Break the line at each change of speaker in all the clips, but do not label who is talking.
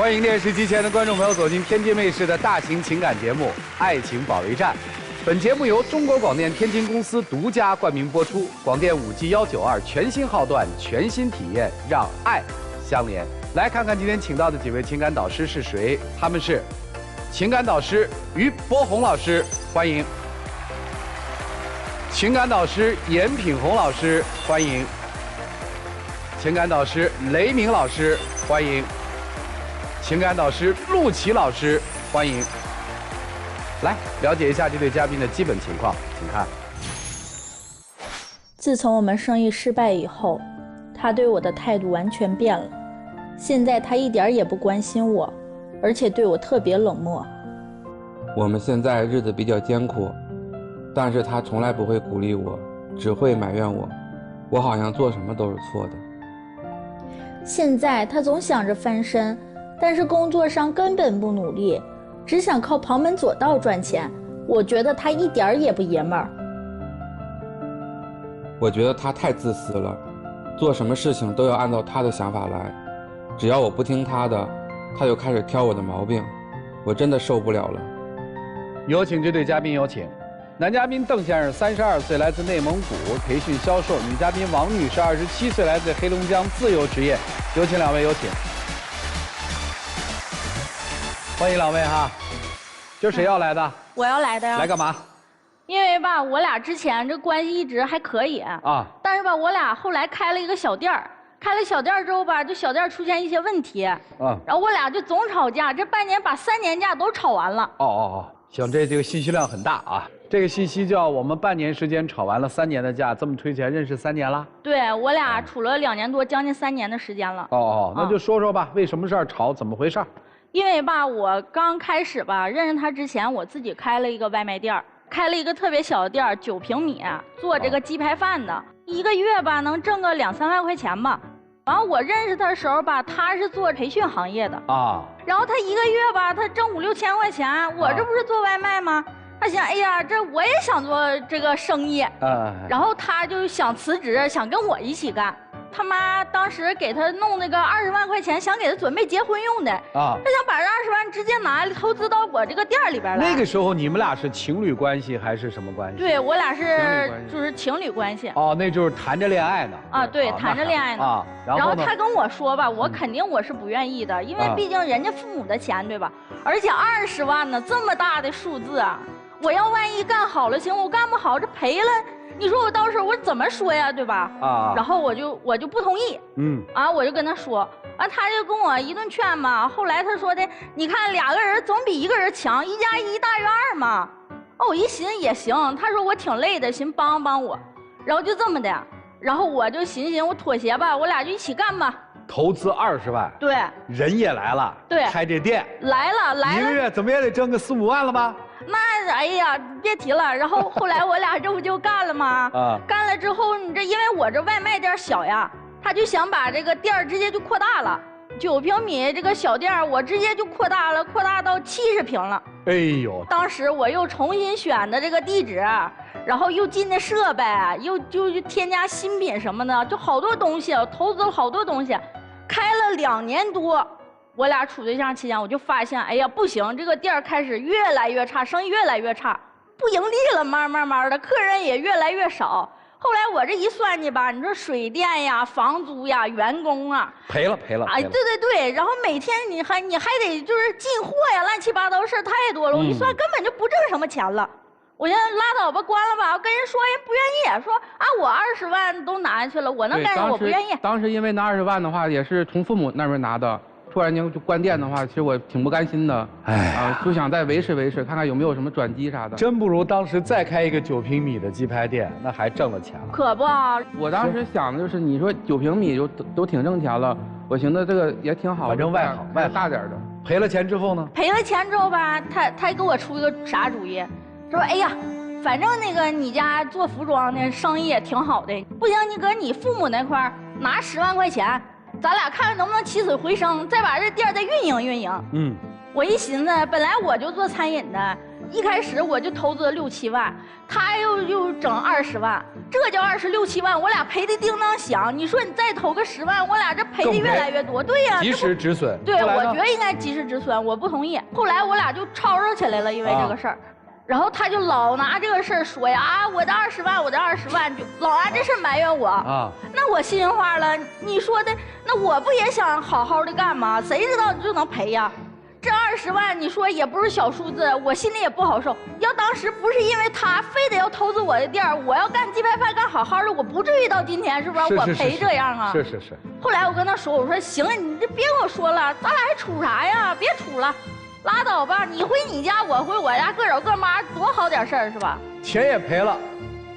欢迎电视机前的观众朋友走进天津卫视的大型情感节目《爱情保卫战》。本节目由中国广电天津公司独家冠名播出。广电5G192全新号段，全新体验，让爱相连。来看看今天请到的几位情感导师是谁？他们是情感导师于波红老师，欢迎；情感导师严品红老师，欢迎；情感导师雷鸣老师，欢迎；情感导师陆琪老师，欢迎。来了解一下这对嘉宾的基本情况，请看。
自从我们生意失败以后，他对我的态度完全变了。现在他一点也不关心我，而且对我特别冷漠。
我们现在日子比较艰苦，但是他从来不会鼓励我，只会埋怨我，我好像做什么都是错的。
现在他总想着翻身，但是工作上根本不努力，只想靠旁门左道赚钱。我觉得他一点也不爷们儿。
我觉得他太自私了，做什么事情都要按照他的想法来，只要我不听他的，他就开始挑我的毛病，我真的受不了了。
有请这对嘉宾，有请。男嘉宾邓先生32岁，来自内蒙古，培训销售；女嘉宾王女士27岁，来自黑龙江，自由职业。有请两位，有请。欢迎两位哈。今儿谁要来的？
我要来的呀。
来干嘛？
因为吧，我俩之前这关系一直还可以啊，但是吧，我俩后来开了一个小店儿，开了小店儿之后吧，就小店出现一些问题，然后我俩就总吵架，这半年把3年假都吵完了。行，这个信息量很大啊。这个信息叫我们半年时间吵完了3年的架，这么推起来认识3年了？对，我俩处了2年多，将近3年的时间了。那就说说吧，为什么事儿吵，怎么回事？因为吧，我刚开始吧认识他之前，我自己开了一个外卖店，开了一个特别小的店，9平米，做这个鸡排饭的，1个月吧能挣个2、3万块钱吧。然后我认识他的时候吧，他是做培训行业的然后他1个月吧，他挣5、6千块钱，我这不是做外卖吗？他想，哎呀，这我也想做这个生意然后他就想辞职，想跟我一起干。他妈当时给他弄那个20万块钱，想给他准备结婚用的他想把这20万直接拿投资到我这个店里边来。那个时候你们俩是情侣关系还是什么关系？对，我俩是就是情侣关系。那就是谈着恋爱呢。对，谈着恋爱呢。然后他跟我说吧，我肯定我是不愿意的，因为毕竟人家父母的钱，对吧？而且20万呢，这么大的数字我要万一干好了行，我干不好这赔了。你说我到时候我怎么说呀，对吧？然后我就不同意，我就跟他说，他就跟我一顿劝嘛。后来他说的，你看2个人总比1个人强，1加1大于2嘛。我一寻也行，他说我挺累的，寻帮帮我，然后就这么的，然后我就寻我妥协吧，我俩就一起干吧。投资20万，对，人也来了，对，开这店来了，1个月怎么也得挣个4、5万了吧？那哎呀，别提了。然后后来我俩这不就干了吗？干了之后，你这因为我这外卖店小呀，他就想把这个店直接就扩大了，9平米这个小店我直接就扩大了，扩大到70平了。哎呦！当时我又重新选的这个地址，然后又进的设备，又添加新品什么的，就好多东西，投资了好多东西，开了2年多。我俩处对象期间，我就发现，哎呀，不行，这个店开始越来越差，生意越来越差，不盈利了，慢慢的，客人也越来越少。后来我这一算计吧，你说水电呀、房租呀、员工赔了。哎，对，然后每天你还得就是进货呀，乱七八糟事太多了，我一算根本就不挣什么钱了。我寻思拉倒吧，关了吧。我跟人说，人不愿意，说我20万都拿下去了，我能干什么？我不愿意。当时因为拿20万的话，也是从父母那边拿的。突然间就关店的话，其实我挺不甘心的，就想再维持，看看有没有什么转机啥的。真不如当时再开一个9平米的鸡排店，那还挣了钱了。可不，我当时想的就是，你说9平米都挺挣钱了，我寻思这个也挺好，反正外行大点的。赔了钱之后呢？赔了钱之后吧，他给我出一个啥主意？说哎呀，反正那个你家做服装的生意也挺好的，不行，你搁你父母那块拿10万块钱。咱俩看看能不能起死回生，再把这店再运营。我一寻思，本来我就做餐饮的，一开始我就投资了6、7万，他又整20万，这叫26、7万，我俩赔的叮当响。你说你再投个10万，我俩这赔的越来越多。对呀，
及时止损。
对，我觉得应该及时止损，我不同意。后来我俩就吵吵起来了，因为这个事儿。然后他就老拿这个事儿说呀，啊，我的20万，我的20万，就老拿这事儿埋怨我啊。那我心话了，你说的，那我不也想好好的干吗？谁知道你就能赔呀？这20万，你说也不是小数字，我心里也不好受。要当时不是因为他非得要投资我的店儿，我要干鸡排饭干好好的，我不至于到今天，是不是？我赔这样啊？
是。
后来我跟他说，我说行，你这别跟我说了，咱俩还处啥呀？别处了。拉倒吧，你回你家，我回我家，各找各妈，多好点事儿是吧？
钱也赔了，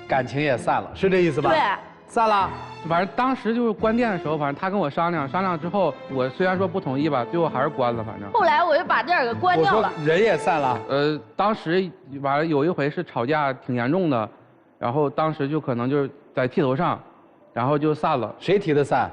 感情也散了，是这意思吧？
对，
散了。
反正当时就是关店的时候，反正他跟我商量之后，我虽然说不同意吧，最后还是关了。反正
后来我就把店给关掉了。
我说人也散了。
当时完了有一回是吵架挺严重的，然后当时就可能就是在气头上，然后就散了。
谁提的散？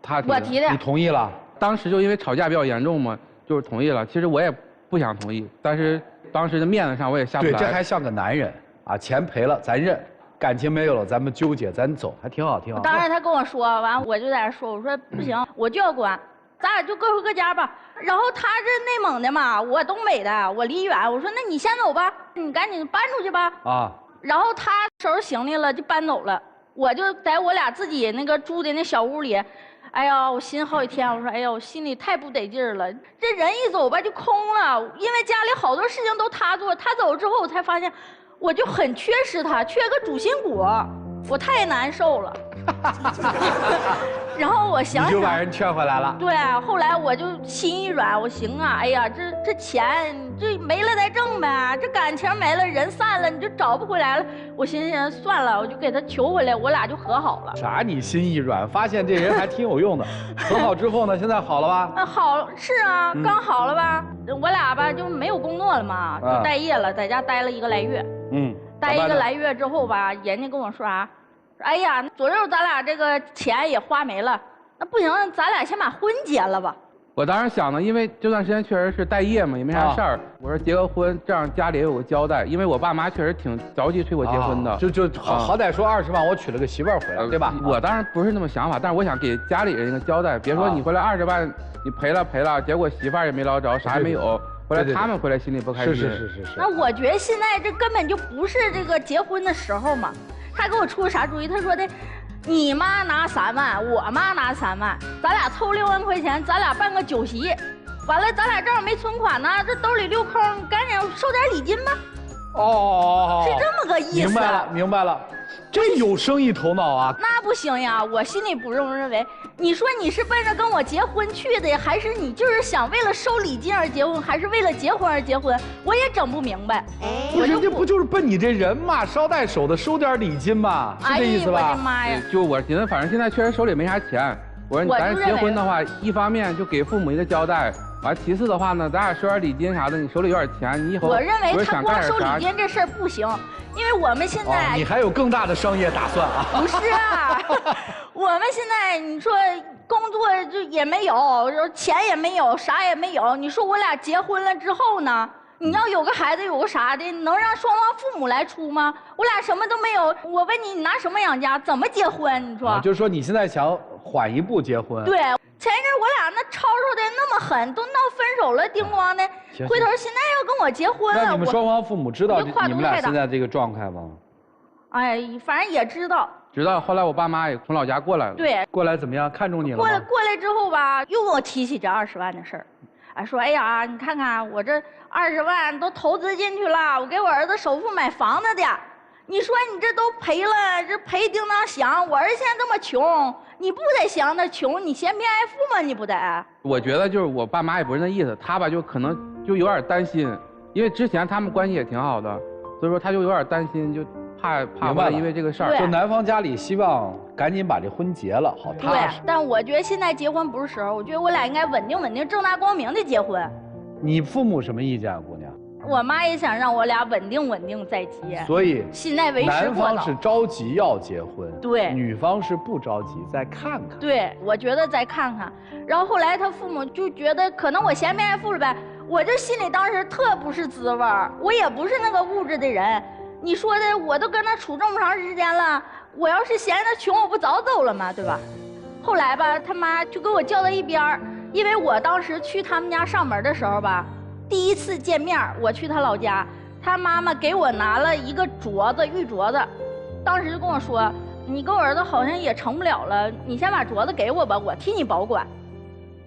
他提的。
我提的。
你同意了？
当时就因为吵架比较严重嘛，就是同意了。其实我也不想同意，但是当时的面子上我也下不来。
对，这还像个男人啊！钱赔了咱认，感情没有了咱们纠结，咱走，还挺好，挺好。
当然他跟我说完，我就在那说，我说不行，我就要关，咱俩就各回各家吧。然后他这内蒙的嘛，我东北的，我离远，我说那你先走吧，你赶紧搬出去吧。啊。然后他收拾行李了就搬走了，我就在我俩自己那个住的那小屋里。哎呀，我寻思好几天，我说，哎呀，我心里太不得劲儿了。这人一走吧就空了，因为家里好多事情都他做，他走之后我才发现，我就很缺失他，缺个主心骨，我太难受了。然后我想想，
你就把人劝回来了。
对，后来我就心一软，我行啊，哎呀，这钱这没了再挣呗，这感情没了，人散了，你就找不回来了。我寻思算了，我就给他求回来，我俩就和好了。
啥？你心一软，发现这人还挺有用的。和好之后呢，现在好了吧？
好，是啊，刚好了吧？我俩吧就没有工作了嘛，就待业了，在家待了1个来月。待1个来月之后吧，人家跟我说啥？哎呀，左右咱俩这个钱也花没了，那不行，咱俩先把婚结了吧。
我当时想呢，因为这段时间确实是待业嘛，也没啥事儿。我说结个婚，这样家里也有个交代。因为我爸妈确实挺着急催我结婚的，
就好歹说20万，我娶了个媳妇儿回来，对吧？
我当然不是那么想法，但是我想给家里人一个交代，别说你回来20万，你赔了，结果媳妇儿也没捞着，啥也没有。后来他们回来心里不开心。
是。
那我觉得现在这根本就不是这个结婚的时候嘛。他给我出个啥主意？他说的，你妈拿3万，我妈拿3万，咱俩凑6万块钱，咱俩办个酒席，完了咱俩正好没存款呢，这兜里溜空，赶紧收点礼金吧。
哦，
是这么个意思。
明白了，这有生意头脑啊。
那不行呀，我心里不这么认为。你说你是奔着跟我结婚去的，还是你就是想为了收礼金而结婚，还是为了结婚而结婚？我也整不明白。
人家不就是奔你这人嘛，捎带手的收点礼金嘛，是这意思吧？
哎呀，我的妈呀！
就我寻思，反正现在确实手里没啥钱。我说咱结婚的话，一方面就给父母一个交代，完其次的话呢，咱俩收点礼金啥的，你手里有点钱，你以后
我认为他光收礼金这事儿不行，因为我们现在
你还有更大的商业打算啊？
不是啊，我们现在你说工作就也没有，钱也没有，啥也没有。你说我俩结婚了之后呢？你要有个孩子，有个啥的，能让双方父母来出吗？我俩什么都没有，我问你，你拿什么养家？怎么结婚？你说？
就是说你现在想缓一步结婚？
对，前一阵我俩那吵吵的那么狠，都闹分手了，叮咣的。回头现在要跟我结婚了，
那你们双方父母知道你们俩现在这个状态吗？
哎，反正也知道。
知道。后来我爸妈也从老家过来了。
对。
过来怎么样？看中你了吗？
过来之后吧，又跟我提起这20万的事儿。哎，说哎呀，你看看我这20万都投资进去了，我给我儿子首付买房子的，你说你这都赔了，这赔叮当响。我儿子现在这么穷，你不得想着穷，你嫌贫爱富吗？你不得？我
觉得就是我爸妈也不是那意思，他吧就可能就有点担心，因为之前他们关系也挺好的，所以说他就有点担心，就怕因为这个事儿。
就男方家里希望赶紧把这婚结了，好踏实。
对，但我觉得现在结婚不是时候，我觉得我俩应该稳定、正大光明的结婚。
你父母什么意见啊，姑娘？
我妈也想让我俩稳定再结。
所以
现在为时
男方是着急要结婚，
对，
女方是不着急，再看看。
对，我觉得再看看。然后后来他父母就觉得可能我嫌贫爱富了呗。我这心里当时特不是滋味儿，我也不是那个物质的人。你说的，我都跟他处这么长时间了，我要是嫌他穷，我不早走了吗？对吧？后来吧，他妈就给我叫到一边儿，因为我当时去他们家上门的时候吧，第一次见面，我去他老家，他妈妈给我拿了一个镯子，玉镯子，当时就跟我说，你跟我儿子好像也成不了了，你先把镯子给我吧，我替你保管。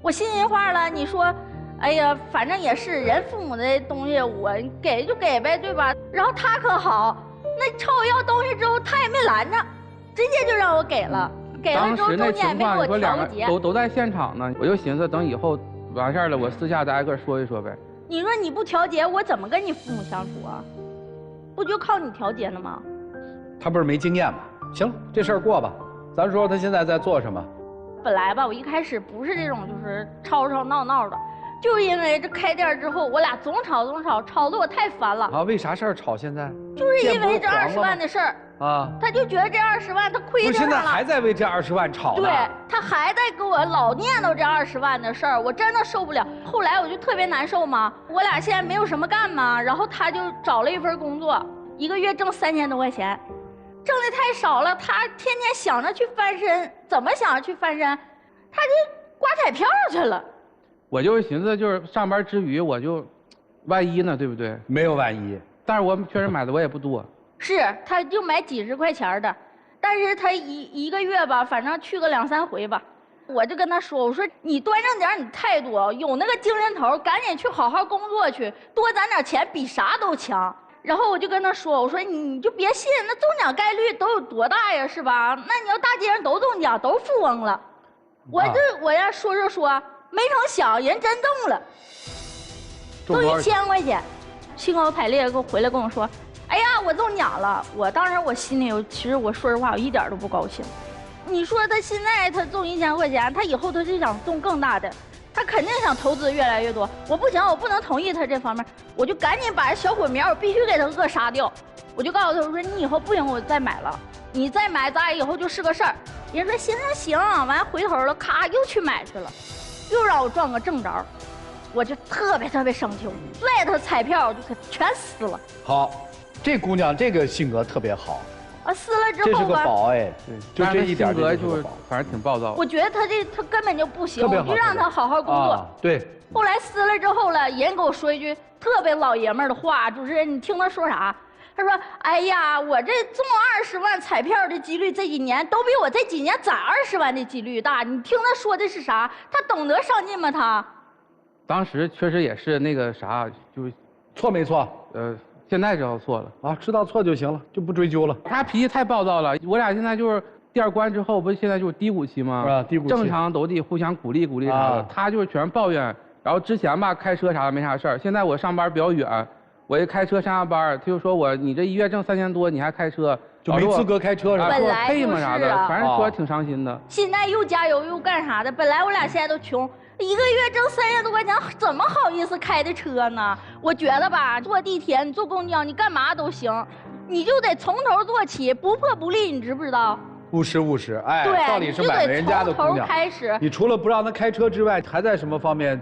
我心里话了，你说，哎呀，反正也是人父母的东西，我给就给呗，对吧？然后他可好，那朝我要东西之后，他也没拦着，直接就让我给了。给了之后，中间也没给我调个节。
都在现场呢，我就寻思等以后完事儿了，我私下再挨个说一说呗。
你说你不调节，我怎么跟你父母相处啊？不就靠你调节呢吗？
他不是没经验吗？行，这事儿过吧。咱说他现在在做什么？
本来吧，我一开始不是这种，就是吵吵闹闹的，就是因为这开店之后，我俩总吵，吵得我太烦了。
啊，为啥事儿吵？现在？
就是因为这20万的事儿。啊，他就觉得这20万他亏着了。
现在还在为这20万吵呢。
对，他还在给我老念叨这20万的事儿，我真的受不了。后来我就特别难受嘛，我俩现在没有什么干嘛，然后他就找了一份工作，1个月挣3000多块钱，挣的太少了，他天天想着去翻身，怎么想着去翻身，他就刮彩票去了。
我就是寻思，就是上班之余，我就，万一呢，对不对？
没有万一，
但是我确实买的我也不多。
是，他就买几十块钱的，但是他一个月吧，反正去个2、3回吧。我就跟他说，我说你端正点你态度，有那个精神头，赶紧去好好工作去，多攒点钱比啥都强。然后我就跟他说，我说你就别信，那中奖概率都有多大呀，是吧？那你要大街上都中奖，都富翁了。我要说，没成想人真中了，中1000块钱，兴高采烈给我回来跟我说。哎呀，我中奖了！当时我心里其实我说实话，我一点都不高兴。你说他现在他中1000块钱，他以后他就想中更大的，他肯定想投资越来越多。我不行，我不能同意他这方面，我就赶紧把这小火苗，我必须给他扼杀掉。我就告诉他，我说你以后不行，我再买了，你再买，咱俩以后就是个事儿。人说行，完回头了，咔又去买去了，又让我赚个正着，我就特别生气，赖他彩票就全撕了。
好。这姑娘这个性格特别好，
撕了之后
这是个宝哎，就这一点
性格就是反正挺暴躁。
我觉得他根本就不行，我就让他好好工作。
对。
后来撕了之后了，人给我说一句特别老爷们儿的话，主持人你听他说啥？他说：“哎呀，我这中20万彩票的几率这几年都比我这几年攒20万的几率大。你听他说的是啥？他懂得上进吗？他？”
当时确实也是那个啥，就是
错没错？
现在知道错了
啊，知道错就行了，就不追究了。
他脾气太暴躁了，我俩现在就是店关之后，不是现在就是低谷期吗？
啊，低谷期。
正常都得互相鼓励啥的，他就是全抱怨。然后之前吧开车啥的没啥事儿，现在我上班比较远，我一开车上下班，他就说你这1月挣3000多，你还开车，
就没资格开车是吧？
本来
配嘛啥的，反正说挺伤心的。
现在又加油又干啥的，本来我俩现在都穷。1个月挣3000多块钱，怎么好意思开的车呢？我觉得吧，坐地铁、你坐公交、你干嘛都行，你就得从头做起，不破不立，你知不知道？
务实，哎，到底是买了人家的姑娘。
从头开始。
你除了不让她开车之外，还在什么方面，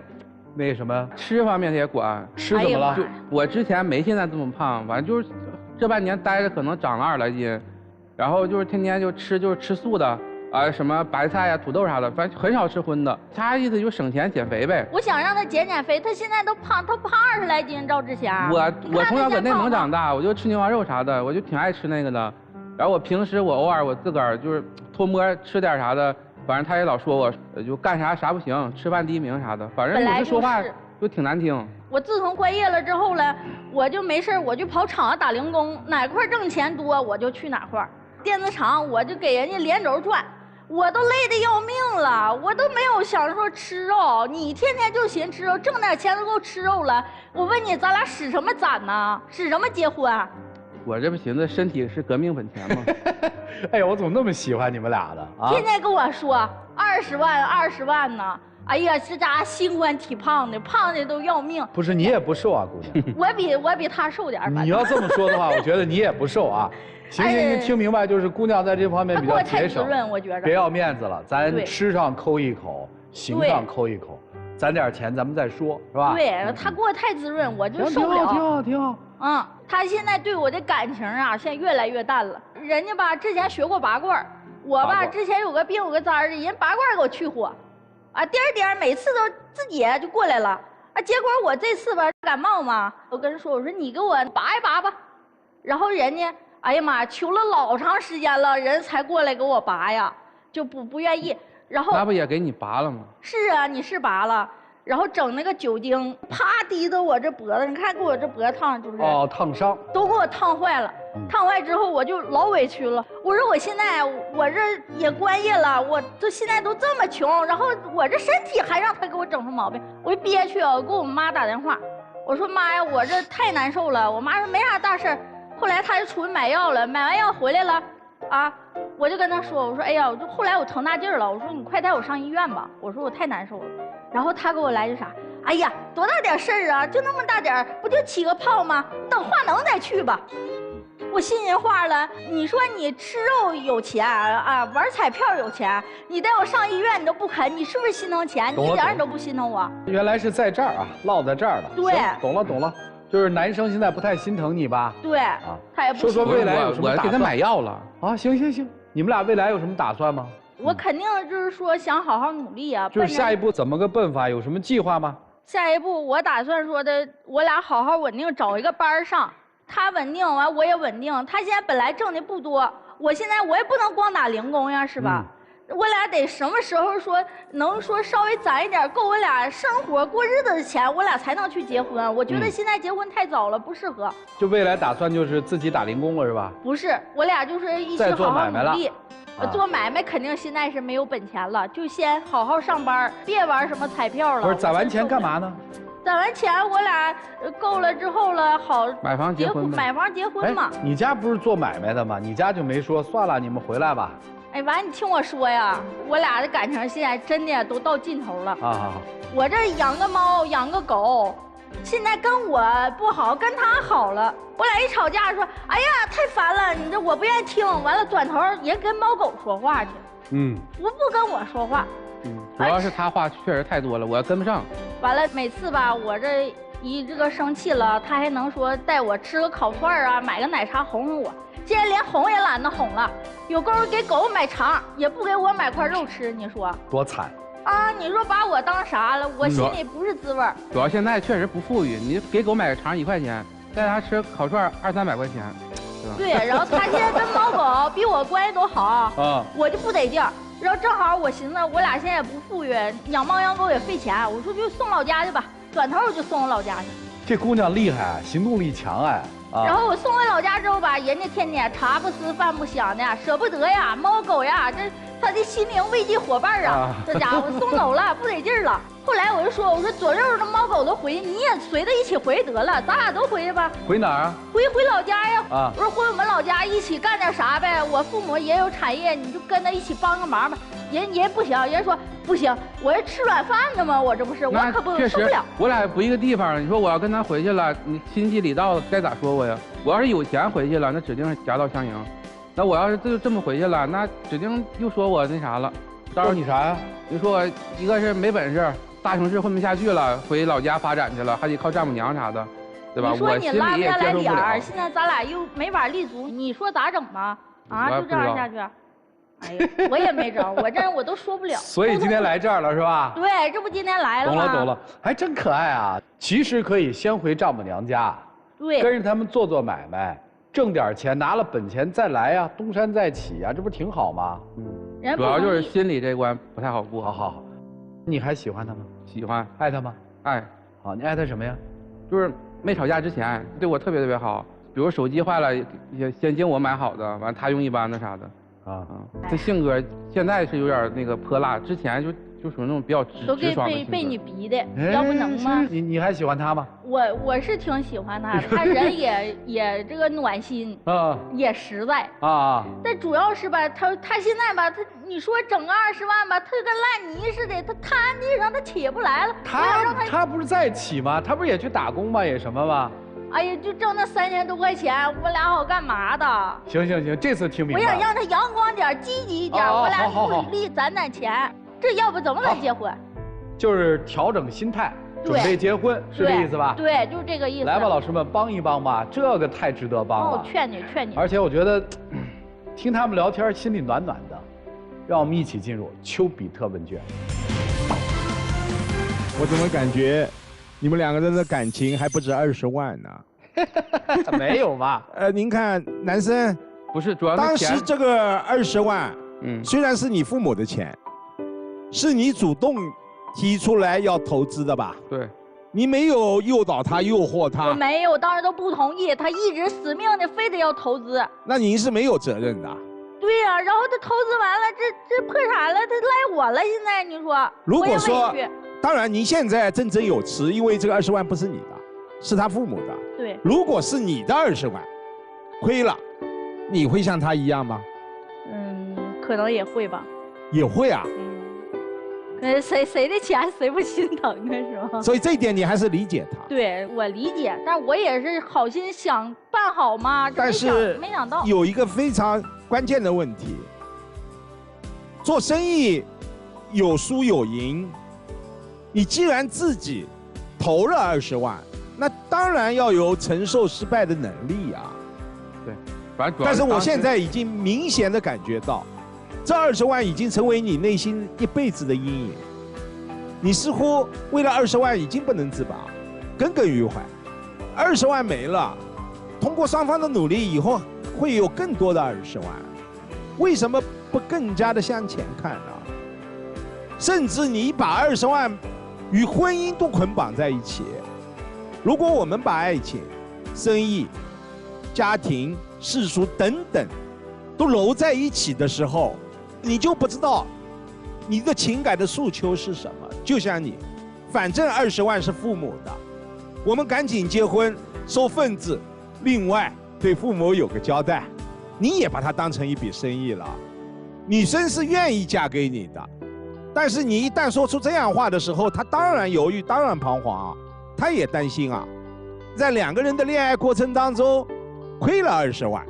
那什么？
吃方面也管。
吃怎么了？
就我之前没现在这么胖，完就是这半年待着可能长了20来斤，然后就是天天就吃素的。什么白菜呀、土豆啥的，反正很少吃荤的。他意思就省钱减肥呗。
我想让他减肥，他现在都胖，他胖20来斤，赵志祥。
我从小搁内蒙长大，我就吃牛羊肉啥的，我就挺爱吃那个的。然后我平时偶尔我自个儿就是偷摸吃点啥的，反正他也老说我就干啥不行，吃饭第一名啥的，反正有时说话就挺难听。
我自从关业了之后呢，我就没事我就跑厂子打零工，哪块挣钱多我就去哪块。电子厂我就给人家连轴转。我都累得要命了，我都没有想着说吃肉，你天天就寻吃肉，挣点钱都够吃肉了。我问你，咱俩使什么攒呢？使什么结婚？
我这不寻思身体是革命本钱吗？
哎呀，我怎么那么喜欢你们俩的啊？
天天跟我说20万呢。哎呀，这家伙心宽体胖的，胖的都要命。
不是你也不瘦啊，姑
娘。我比他瘦点。
你要这么说的话，我觉得你也不瘦啊。行，听明白，就是姑娘在这方面比较节省，
我觉着
别要面子了，咱吃上抠一口，行上抠一口，攒点钱，咱们再说，是吧？
对，他过得太滋润，我就受不了。
挺好，挺好。
嗯，他现在对我的感情啊，现在越来越淡了。人家吧，之前学过拔罐，我吧之前有个病有个灾儿的，人拔罐给我去火，啊，颠颠每次都自己就过来了，啊，结果我这次吧感冒嘛，我跟人说，我说你给我拔一拔吧，然后人家，哎呀妈，求了老长时间了，人才过来给我拔呀，就不愿意。然后
那不也给你拔了吗？
是啊，你是拔了，然后整那个酒精，啪滴到我这脖子，你看给我这脖子烫就是。
哦，烫伤。都
给我烫坏了，烫坏之后我就老委屈了。我说我现在我这也关业了，我这现在都这么穷，然后我这身体还让他给我整出毛病，我就憋屈啊，我给我妈打电话，我说妈呀，我这太难受了。我妈说没啥大事儿，后来她就出去买药了，买完药回来了。啊，我就跟他说，我说，哎呀，后来我成大劲儿了，我说你快带我上医院吧，我说我太难受了。然后他给我来句啥？哎呀，多大点事儿啊，就那么大点儿，不就起个泡吗？等化能再去吧。我信人话了，你说你吃肉有钱啊，玩彩票有钱，你带我上医院你都不肯，你是不是心疼钱？你一点你都不心疼我。
原来是在这儿啊，落在这儿了。
对，
懂了。就是男生现在不太心疼你吧？
对，啊，他也不
说未来有什么打算？
我给他买药了
啊！行，你们俩未来有什么打算吗？
我肯定就是说想好好努力啊。
就是下一步怎么个奔法？有什么计划吗？
下一步我打算说的，我俩好好稳定找一个班上，他稳定完我也稳定。他现在本来挣的不多，我现在我也不能光打零工呀，是吧？我俩得什么时候说能说稍微攒一点够我俩生活过日子的钱，我俩才能去结婚。我觉得现在结婚太早了，不适合。
就未来打算就是自己打零工了是吧？
不是，我俩就是一起好好努力。做买卖肯定现在是没有本钱了，就先好好上班，别玩什么彩票了。
不是攒完钱干嘛呢？
攒完钱我俩够了之后了，好
买房结婚。
买房结婚嘛。
你家不是做买卖的吗？你家就没说算了，你们回来吧。
哎，完，你听我说呀，我俩的感情现在真的都到尽头了。
啊，
我这养个猫，养个狗，现在跟我不好，跟他好了。我俩一吵架说，哎呀，太烦了，你这我不愿意听。完了，转头也跟猫狗说话去。不跟我说话。
主要是他话确实太多了，我跟不上。
完了，每次吧，我这生气了，他还能说带我吃个烤串啊，买个奶茶哄哄我。现在连哄也懒得哄了，有功夫给狗买肠，也不给我买块肉吃，你说
多惨
啊！你说把我当啥了？我心里不是滋味。
主要现在确实不富裕，你给狗买个肠1块钱，带它吃烤串200-300块钱，对吧？
对，然后他现在跟猫狗比我关系都好啊，我就不得劲儿。然后正好我寻思，我俩现在也不富裕，养猫养狗也费钱，我说就送老家去吧，转头我就送我老家去。
这姑娘厉害，行动力强哎。
然后我送回老家之后吧，人家天天茶不思饭不想的，舍不得呀，猫狗呀，这他的心灵慰藉伙伴啊，这家伙送走了，不得劲儿了。后来我就说，我说左右的猫狗都回去，你也随着一起回得了，咱俩都回去吧。
回哪儿啊？
回老家呀。我说回我们老家一起干点啥呗，我父母也有产业，你就跟他一起帮个忙吧。人不行，人说不行，我是吃软饭的嘛，我这不是，我可不受不了。
我俩不一个地方，你说我要跟他回去了，你亲戚里道该咋说我呀？我要是有钱回去了，那指定是夹道相迎；那我要是就这么回去了，那指定又说我那啥了。
到时候你啥呀？
你说我一个是没本事，大城市混不下去了，回老家发展去了，还得靠丈母娘啥的，对吧？
你说你拉不下来脸儿，现在咱俩又没法立足，你说咋整吧？啊，就这样下去。哎呀，我也没招，我都说不了。
所以今天来这儿了是吧？
对，这不今天来了吗？
懂了，还真可爱啊！其实可以先回丈母娘家，
对，
跟着他们做买卖，挣点钱，拿了本钱再来呀，东山再起呀，这不挺好吗？
主要就是心里这关不太好过。
好，你还喜欢他吗？
喜欢，
爱他吗？
爱。
好，你爱他什么呀？
就是没吵架之前对我特别好，比如手机坏了也先经我买好的，完他用一般的啥的。这性格现在是有点那个泼辣，之前就属于那种比较直爽的性格。
被你逼的，要不能吗？
你还喜欢他吗？
我是挺喜欢他的，他人也这个暖心啊，也实在啊。但主要是吧，他现在吧，你说整个20万吧，他跟烂泥似的，他瘫地上他起不来了。
他不是在起吗？他不是也去打工吗？也什么吗？
哎呀，就挣那3000多块钱，我俩好干嘛的？
行，这次听明白了。
我想让他阳光点，积极一点，我俩努力攒钱，这要不怎么能结婚？
就是调整心态，准备结婚，是这意思吧？
对，就是这个意思。
来吧，老师们帮一帮吧，这个太值得帮了。
我劝你，劝你。
而且我觉得，听他们聊天心里暖暖的。让我们一起进入丘比特问卷。
我怎么感觉你们两个人的感情还不止20万呢？
没有吧？
您看，男生
不是主要
当时这个20万，虽然是你父母的钱，是你主动提出来要投资的吧？
对，
你没有诱导他、诱惑他。
我没有，当时都不同意，他一直死命的非得要投资。
那您是没有责任的。
对呀，然后他投资完了，这破产了，他赖我了。现在你说，
如果说，当然您现在振振有词，因为这个20万不是你的，是他父母的。
对。如
果是你的20万，亏了，你会像他一样吗？
可能也会吧。
也会啊。
谁的钱谁不心疼啊，是吧？
所以这一点你还是理解他。
对，我理解，但我也是好心想办好嘛。
但是
没想到
有一个非常关键的问题，做生意有输有赢，你既然自己投了20万，那当然要有承受失败的能力啊。
对，反正
但是我现在已经明显的感觉到，这20万已经成为你内心一辈子的阴影。你似乎为了20万已经不能自拔，耿耿于怀。20万没了，通过双方的努力，以后会有更多的20万。为什么不更加的向前看呢？甚至你把20万与婚姻都捆绑在一起。如果我们把爱情、生意、家庭、世俗等等都揉在一起的时候，你就不知道你的情感的诉求是什么。就像你，反正20万是父母的，我们赶紧结婚收份子，另外对父母有个交代。你也把它当成一笔生意了。女生是愿意嫁给你的，但是你一旦说出这样话的时候，她当然犹豫，当然彷徨啊，她也担心啊。在2个人的恋爱过程当中，亏了20万，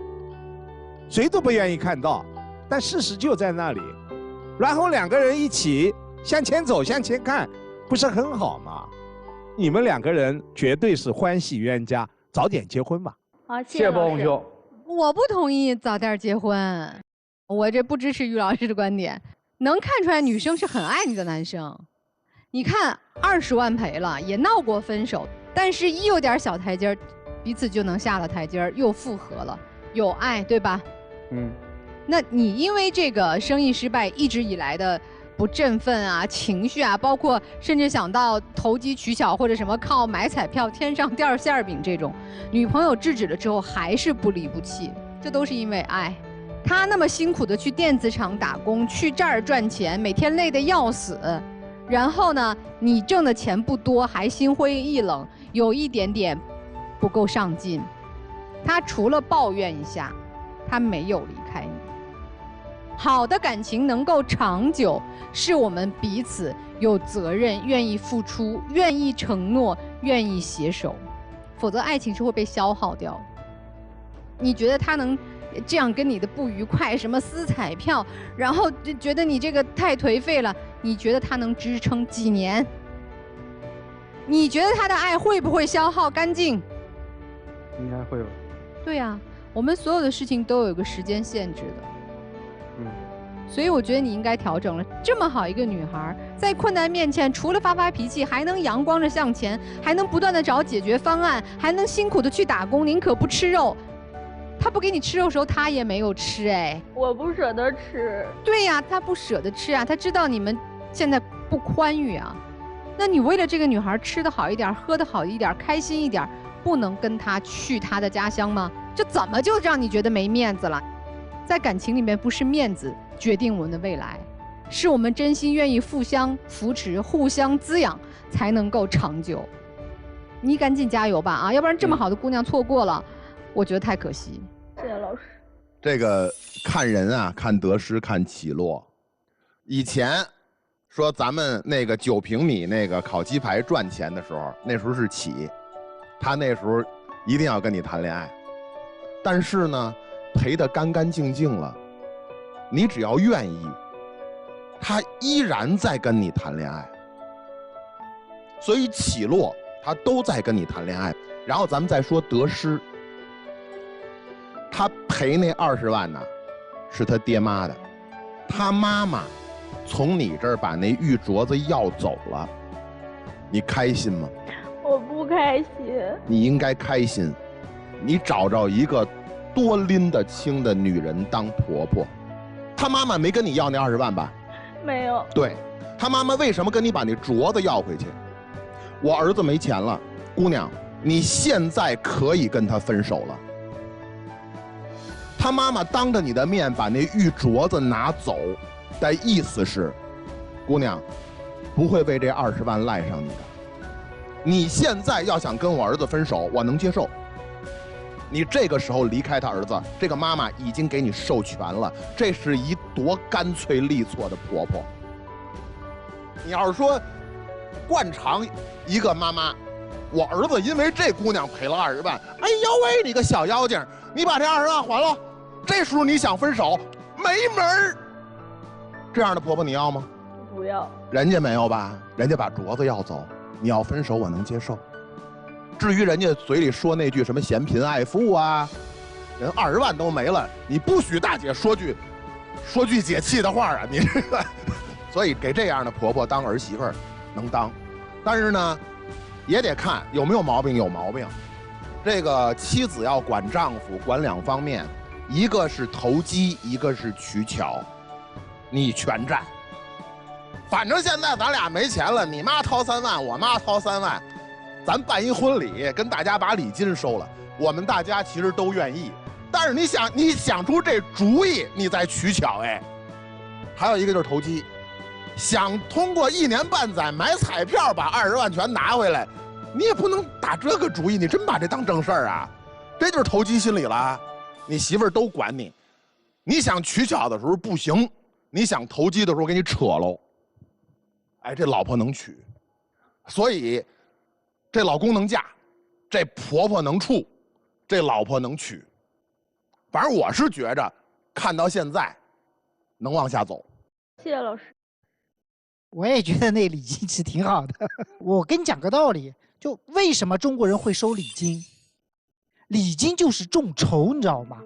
谁都不愿意看到，但事实就在那里。然后2个人一起向前走，向前看，不是很好吗？你们2个人绝对是欢喜冤家，早点结婚吧。
好，谢谢
波红兄。
我不同意早点结婚，我这不支持于老师的观点。能看出来女生是很爱你的男生。你看20万赔了，也闹过分手，但是一有点小台阶，彼此就能下了台阶，又复合了，有爱，对吧？那你因为这个生意失败，一直以来的不振奋啊、情绪啊，包括甚至想到投机取巧或者什么靠买彩票天上掉馅儿饼这种，女朋友制止了之后还是不离不弃，这都是因为爱。他那么辛苦的去电子厂打工，去这儿赚钱，每天累得要死，然后呢，你挣的钱不多，还心灰意冷，有一点点不够上进。他除了抱怨一下，他没有离开你。好的感情能够长久，是我们彼此有责任、愿意付出、愿意承诺、愿意携手，否则爱情是会被消耗掉。你觉得他能这样跟你的不愉快，什么撕彩票，然后就觉得你这个太颓废了，你觉得他能支撑几年？你觉得他的爱会不会消耗干净？
应该会吧。
对呀，我们所有的事情都有一个时间限制的。所以我觉得你应该调整了。这么好一个女孩，在困难面前，除了发发脾气，还能阳光着向前，还能不断的找解决方案，还能辛苦的去打工，宁可不吃肉。他不给你吃肉的时候，他也没有吃哎。
我不舍得吃。
对呀，他不舍得吃啊，他知道你们现在不宽裕啊。那你为了这个女孩吃得好一点，喝得好一点，开心一点，不能跟她去她的家乡吗？这怎么就让你觉得没面子了？在感情里面，不是面子决定我们的未来，是我们真心愿意互相扶持、互相滋养，才能够长久。你赶紧加油吧啊！要不然这么好的姑娘错过了，我觉得太可惜。
谢谢老师。
这个看人啊，看得失，看起落。以前说咱们那个9平米那个烤鸡排赚钱的时候，那时候是起，他那时候一定要跟你谈恋爱，但是呢，赔得干干净净了。你只要愿意，他依然在跟你谈恋爱。所以起落他都在跟你谈恋爱。然后咱们再说得失，他赔那20万呢，是他爹妈的，他妈妈从你这儿把那玉镯子要走了，你开心吗？
我不开心。
你应该开心，你找着一个多拎得清的女人当婆婆。他妈妈没跟你要那20万吧？
没有。
对，他妈妈为什么跟你把那镯子要回去？我儿子没钱了，姑娘，你现在可以跟他分手了。他妈妈当着你的面把那玉镯子拿走，的意思是，姑娘，不会为这20万赖上你的。你现在要想跟我儿子分手，我能接受。你这个时候离开他儿子，这个妈妈已经给你授权了，这是一多干脆利索的婆婆。你要是说，惯常一个妈妈，我儿子因为这姑娘赔了20万，哎呦喂，你个小妖精，你把这20万还了，这时候你想分手，没门儿。这样的婆婆你要吗？
不要。
人家没有吧？人家把镯子要走，你要分手我能接受。至于人家嘴里说那句什么嫌贫爱富啊，人20万都没了，你不许大姐说句解气的话啊！你这个，所以给这样的婆婆当儿媳妇儿能当，但是呢，也得看有没有毛病。有毛病，这个妻子要管丈夫，管2方面，一个是投机，一个是取巧，你全占。反正现在咱俩没钱了，你妈掏3万，我妈掏3万。咱办一婚礼，跟大家把礼金收了，我们大家其实都愿意。但是你想出这主意，你再取巧哎。还有一个就是投机，想通过1年半载买彩票把20万全拿回来，你也不能打这个主意，你真把这当正事儿啊？这就是投机心理了。你媳妇儿都管你，你想取巧的时候不行，你想投机的时候给你扯喽。哎，这老婆能娶，所以。这老公能嫁，这婆婆能处，这老婆能娶。反正我是觉着，看到现在，能往下走。
谢谢老师。
我也觉得那礼金是挺好的。我跟你讲个道理，就为什么中国人会收礼金？礼金就是众筹，你知道吗？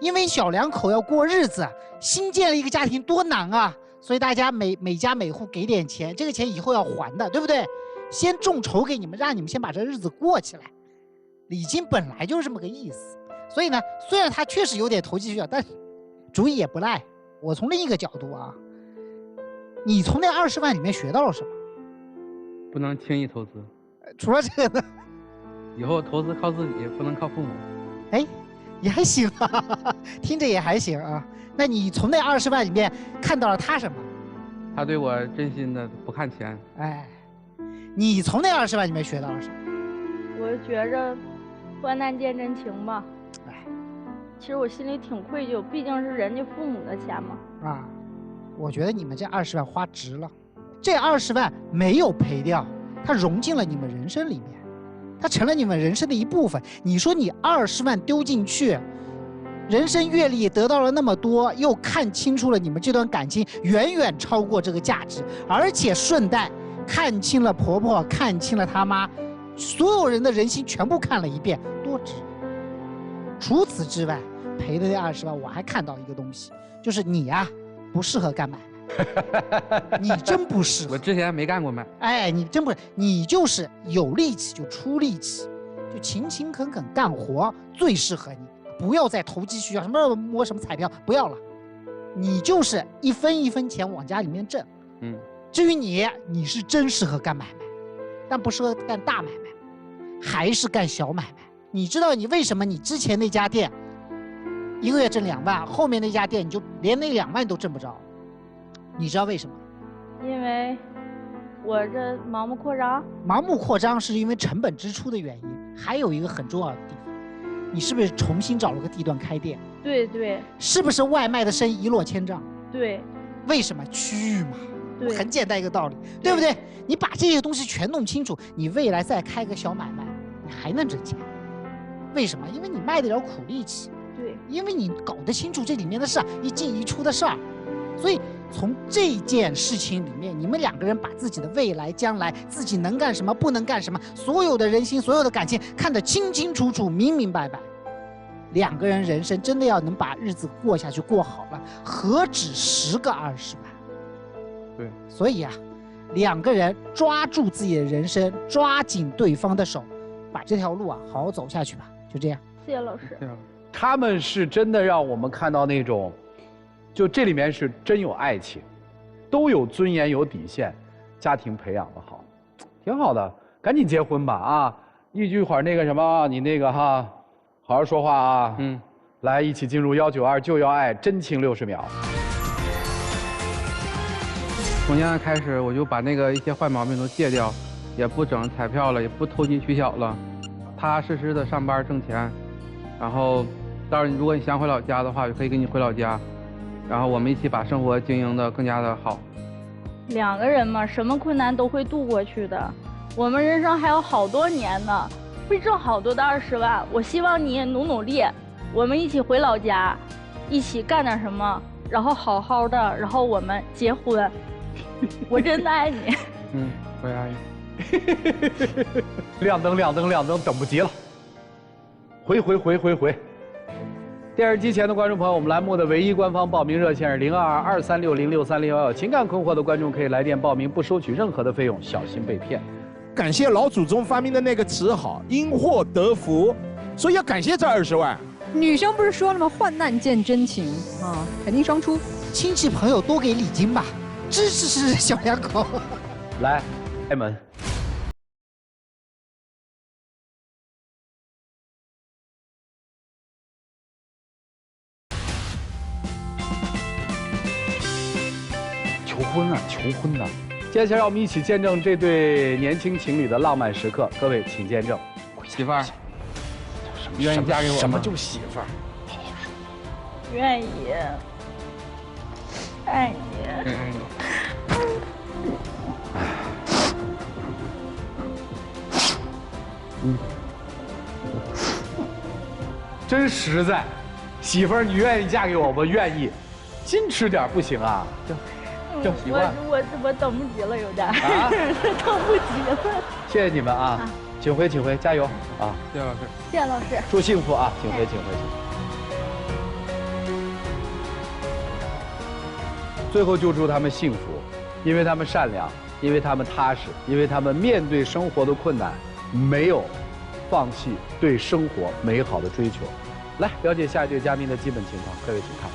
因为小两口要过日子，新建了一个家庭多难啊，所以大家每家每户给点钱，这个钱以后要还的，对不对？先众筹给你们，让你们先把这日子过起来。礼金本来就是这么个意思，所以呢，虽然它确实有点投机取巧，但主意也不赖。我从另一个角度啊，你从那20万里面学到了什么？
不能轻易投资。
除了这个呢？
以后投资靠自己，不能靠父母。
哎，也还行啊，听着也还行啊。那你从那20万里面看到了他什么？
他对我真心的，不看钱。
哎。你从那20万里面学到了什么？
我觉着，患难见真情吧。哎，其实我心里挺愧疚，毕竟是人家父母的钱嘛。
啊，我觉得你们这20万花值了，这20万没有赔掉，它融进了你们人生里面，它成了你们人生的一部分。你说你20万丢进去，人生阅历得到了那么多，又看清楚了你们这段感情远远超过这个价值，而且顺带。看清了婆婆，看清了他妈，所有人的人心全部看了一遍，多值。除此之外，赔的那20万，我还看到一个东西，就是你呀，不适合干买卖。你真不适合。
我之前没干过买。
哎，你真不是，你就是有力气就出力气，就勤勤恳恳干活最适合你。不要再投机取巧，什么摸什么彩票，不要了。你就是一分一分钱往家里面挣。至于你是真适合干买卖，但不适合干大买卖，还是干小买卖。你知道你为什么你之前那家店1个月挣2万，后面那家店你就连那2万都挣不着？你知道为什么？
因为我这盲目扩张。
盲目扩张是因为成本支出的原因，还有一个很重要的地方，你是不是重新找了个地段开店？
对对。
是不是外卖的生意一落千丈？
对。
为什么？区域嘛。很简单一个道理，对不对？你把这些东西全弄清楚，你未来再开个小买卖，你还能挣钱。为什么？因为你卖得了苦力气。
对。
因为你搞得清楚这里面的事儿，一进一出的事儿，所以从这件事情里面，你们2个人把自己的未来、将来，自己能干什么、不能干什么，所有的人心、所有的感情看得清清楚楚、明明白白。2个人人生真的要能把日子过下去、过好了，何止10个20万？
对，
所以啊，2个人抓住自己的人生，抓紧对方的手，把这条路啊好好走下去吧。就这样。
谢谢老师。
他们是真的让我们看到那种，就这里面是真有爱情，都有尊严有底线，家庭培养的好，挺好的，赶紧结婚吧啊！一会儿那个什么，你那个哈，好好说话啊。来，一起进入192就要爱真情60秒。
从现在开始，我就把那个一些坏毛病都戒掉，也不整彩票了，也不投机取巧了，踏踏实实的上班挣钱，然后。到时候如果你想回老家的话，就可以跟你回老家，然后我们一起把生活经营得更加的好。
2个人嘛，什么困难都会度过去的。我们人生还有好多年呢，会挣好多的20万。我希望你也努力，我们一起回老家，一起干点什么，然后好好的，然后我们结婚。我真的爱你。
我也爱你。
亮灯，等不及了。回。电视机前的观众朋友，我们栏目的唯一官方报名热线是0223606301，情感困惑的观众可以来电报名，不收取任何的费用，小心被骗。
感谢老祖宗发明的那个词好，因祸得福，所以要感谢这20万。
女生不是说了吗？患难见真情啊，肯定双出。
亲戚朋友多给礼金吧，支持小2口。
来，开门。求婚呢！接下来让我们一起见证这对年轻情侣的浪漫时刻。各位，请见证。
媳妇儿，愿意嫁给我吗？
什么就媳妇儿？好好说。
愿意，爱你。
真实在，媳妇儿，你愿意嫁给我吗？愿意。矜持点不行啊。就习惯。
我等不及了，有点。啊，等不及了。
谢谢你们啊，请回，加油啊！
谢谢老师。
谢谢老师。
祝幸福啊！请回。最后就祝他们幸福，因为他们善良，因为他们踏实，因为他们面对生活的困难，没有放弃对生活美好的追求。来了解下一对嘉宾的基本情况，各位请看。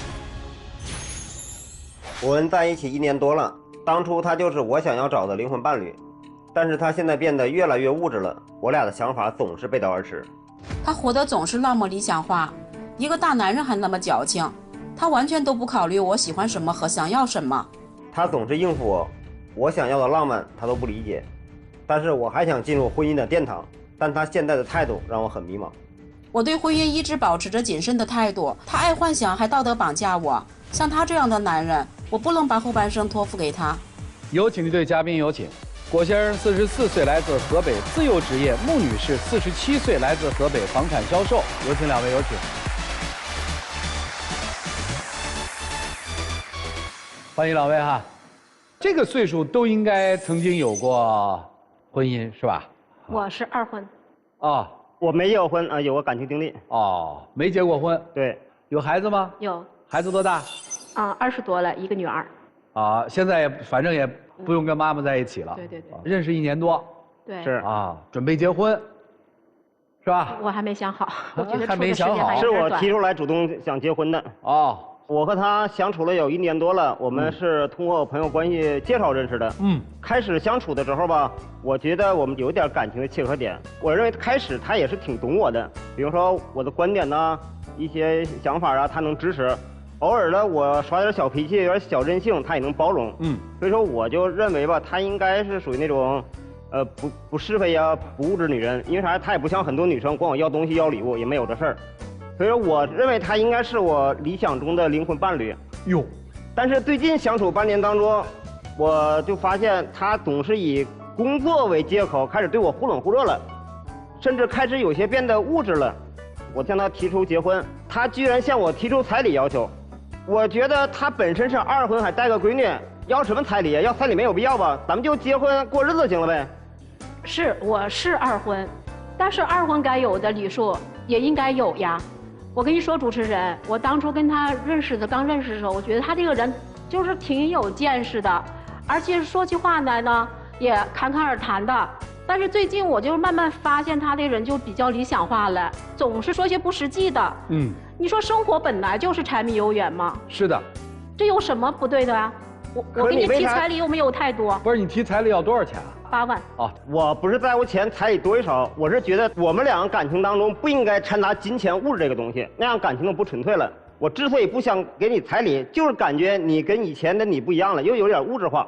我们在一起1年多了，当初他就是我想要找的灵魂伴侣，但是他现在变得越来越物质了，我俩的想法总是背道而驰。
他活得总是那么理想化，一个大男人还那么矫情，他完全都不考虑我喜欢什么和想要什么。
他总是应付我想要的浪漫他都不理解，但是我还想进入婚姻的殿堂，但他现在的态度让我很迷茫。
我对婚姻一直保持着谨慎的态度，他爱幻想还道德绑架我，像他这样的男人，我不能把后半生托付给他。
有请这对嘉宾，有请。郭先生44岁，来自河北，自由职业；穆女士47岁，来自河北，房产销售。有请2位，有请。欢迎2位哈。这个岁数都应该曾经有过婚姻是吧？
我是2婚。
啊，
我没结过婚啊，有过感情经历。
哦，没结过婚。
对。
有孩子吗？
有。
孩子多大
？20多了，一个女儿。
啊，现在反正也不用跟妈妈在一起了。
对对对。
认识1年多。
对。
是啊，准备结婚，是吧？
我还没想好，我觉得
还没想好。
是我提出来主动想结婚的。
哦。
我和他相处了有1年多了，我们是通过朋友关系介绍认识的。开始相处的时候吧，我觉得我们有点感情的契合点。我认为开始他也是挺懂我的，比如说我的观点呐，一些想法啊，他能支持。偶尔呢，我耍点小脾气，有点小任性，他也能包容。所以说我就认为吧，他应该是属于那种，不是非呀，不物质女人。因为啥？他也不像很多女生管我要东西要礼物，也没有这事儿。所以说，我认为他应该是我理想中的灵魂伴侣。
哟，
但是最近相处半年当中，我就发现他总是以工作为借口，开始对我忽冷忽热了，甚至开始有些变得物质了。我向他提出结婚，他居然向我提出彩礼要求。我觉得他本身是二婚，还带个闺女，要什么彩礼？要彩礼没有必要吧？咱们就结婚过日子行了呗。
是，我是二婚，但是二婚该有的礼数也应该有呀。我跟你说，主持人，我当初跟他刚认识的时候，我觉得他这个人就是挺有见识的，而且说起话来呢也侃侃而谈的。但是最近我就慢慢发现他这人就比较理想化了，总是说些不实际的。你说生活本来就是柴米油盐嘛。
是的。
这有什么不对的啊？我给你提彩礼又没有太多。
不是，你提彩礼要多少钱啊
？8万。
哦，
我不是在乎钱彩礼多与少，我是觉得我们两个感情当中不应该掺杂金钱物质这个东西，那样感情就不纯粹了。我之所以不想给你彩礼，就是感觉你跟以前的你不一样了，又有点物质化。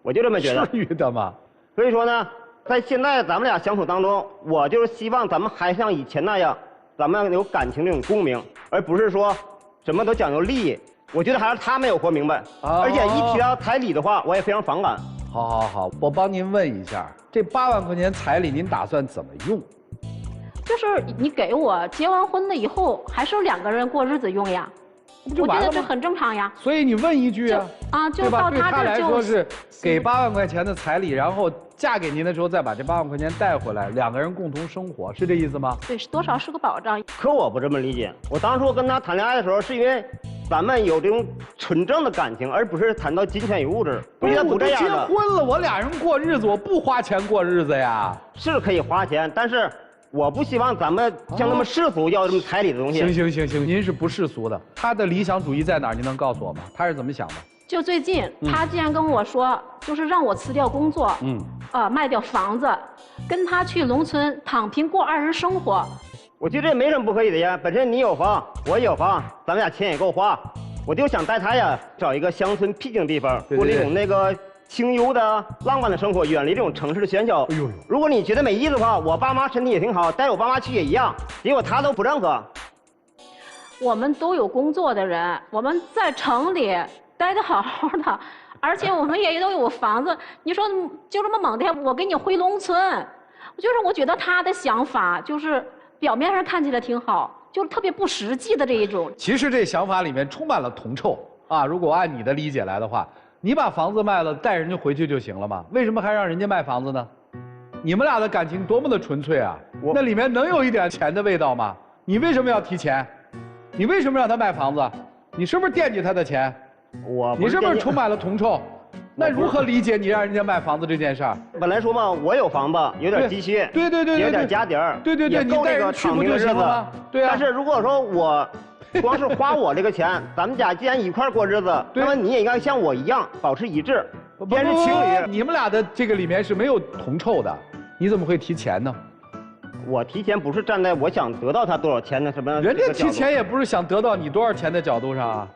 我就这么觉得。
至于的吗？
所以说呢，在现在咱们俩相处当中，我就是希望咱们还像以前那样，咱们有感情这种共鸣，而不是说什么都讲究利益。我觉得还是他没有活明白，而且一提到彩礼的话，我也非常反感。
好，我帮您问一下，这8万块钱彩礼您打算怎么用？
就是你给我结完婚了以后，还是2个人过日子用呀。我觉得这很正常呀。
所以你问一句啊，
就到
对他来说是给8万块钱的彩礼，然后嫁给您的时候再把这8万块钱带回来，2个人共同生活，是这意思吗？
对，多少是个保障。
可我不这么理解，我当初跟他谈恋爱的时候，是因为咱们有这种纯正的感情，而不是谈到金钱与物质。
不是，我都结婚了，我俩人过日子，我不花钱过日子呀。
是可以花钱，但是我不希望咱们像那么世俗要这么彩礼的东西。
行，您是不世俗的。他的理想主义在哪儿？您能告诉我吗？他是怎么想的？
就最近，他竟然跟我说，就是让我辞掉工作，卖掉房子，跟他去农村躺平过2人生活。
我觉得这没什么不可以的呀，本身你有房，我也有房，咱们俩钱也够花。我就想带他呀，找一个乡村僻静地方，过那种那个清幽的浪漫的生活，远离这种城市的喧嚣。如果你觉得没意思的话，我爸妈身体也挺好，带我爸妈去也一样。结果他都不认可。
我们都有工作的人，我们在城里待得好好的，而且我们也都有房子。你说就这么猛的，我给你回农村，我觉得他的想法就是表面上看起来挺好，就是特别不实际的这一种。
其实这想法里面充满了铜臭啊！如果按你的理解来的话，你把房子卖了，带人家回去就行了嘛？为什么还让人家卖房子呢？你们俩的感情多么的纯粹啊！那里面能有一点钱的味道吗？你为什么要提钱？你为什么让他卖房子？你是不是惦记他的钱？你是不是充满了铜臭？那如何理解你让人家卖房子这件事儿？
本来说嘛，我有房子，有点积蓄，
对，
有点家底儿，
对，
也够这个躺平的日子。
对啊。
但是如果说我光是花我这个钱，咱们家既然一块过日子，那么你也应该像我一样保持一致，既然是情侣。
你们俩的这个里面是没有铜臭的，你怎么会提钱呢？
我提钱不是站在我想得到他多少钱的什么，
人家提钱也不是想得到你多少钱的角度上啊。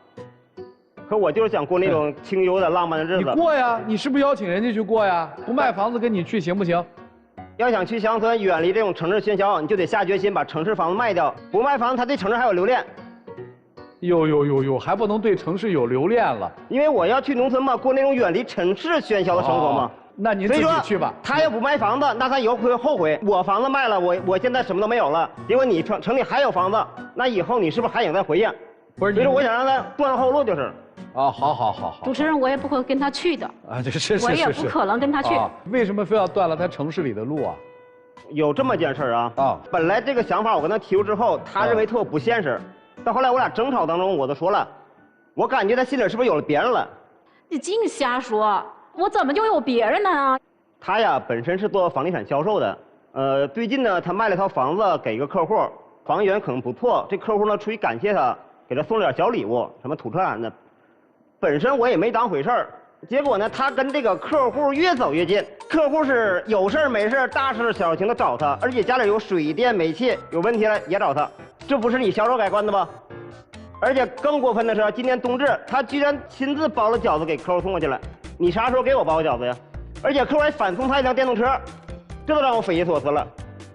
可我就是想过那种清幽的浪漫的日子。
你过呀，你是不是邀请人家去过呀？不卖房子跟你去行不行？
要想去乡村，远离这种城市喧嚣，你就得下决心把城市房子卖掉。不卖房子，他对城市还有留恋。
哟，还不能对城市有留恋了。
因为我要去农村嘛，过那种远离城市喧嚣的生活嘛。
那您自己去吧。
他要不卖房子，那他以后会后悔。我房子卖了，我现在什么都没有了。结果你城里还有房子，那以后你是不是还想再回去？
不是，
所以说我想让他断后路就是。
好。
主持人，我也不会跟他去的。
啊，这是。
我也不可能跟他去。
为什么非要断了他城市里的路啊？
有这么件事啊。本来这个想法我跟他提出之后，他认为特不现实。到后来我俩争吵当中，我都说了，我感觉他心里是不是有了别人了？
你净瞎说，我怎么就有别人呢？
他呀本身是做房地产销售的，最近呢他卖了套房子给一个客户，房源可能不错，这客户呢出于感谢他，给他送了点小礼物，什么土特产的。本身我也没当回事儿，结果呢他跟这个客户越走越近，客户是有事没事大事小情的找他，而且家里有水电煤气有问题了也找他，这不是你销售改观的吗？而且更过分的是，今年冬至他居然亲自包了饺子给客户送过去了，你啥时候给我包饺子呀？而且客户还反送他一辆电动车，这都让我匪夷所思了。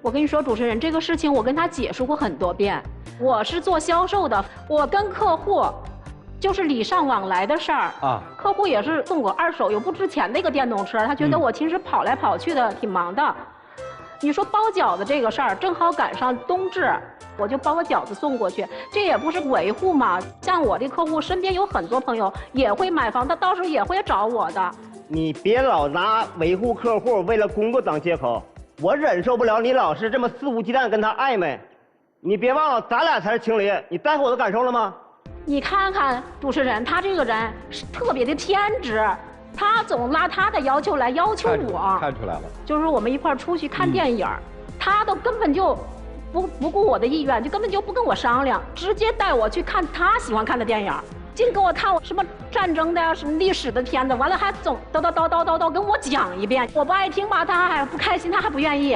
我跟你说，主持人，这个事情我跟他解释过很多遍，我是做销售的，我跟客户就是礼尚往来的事儿啊。客户也是送我2手又不值钱的一个电动车，他觉得我其实跑来跑去的挺忙的。你说包饺子这个事儿，正好赶上冬至，我就包个饺子送过去，这也不是维护嘛。像我的客户身边有很多朋友也会买房，他到时候也会找我的。
你别老拿维护客户为了工作当借口，我忍受不了你老是这么肆无忌惮跟他暧昧。你别忘了，咱俩才是情侣，你在乎我的感受了吗？
你看看主持人，他这个人是特别的偏执，他总拿他的要求来要求我。
看出来了，
就是我们一块儿出去看电影，他都根本就不顾我的意愿，就根本就不跟我商量，直接带我去看他喜欢看的电影，净给我看什么战争的、什么历史的片子，完了还总叨跟我讲一遍，我不爱听吧，他还不开心，他还不愿意。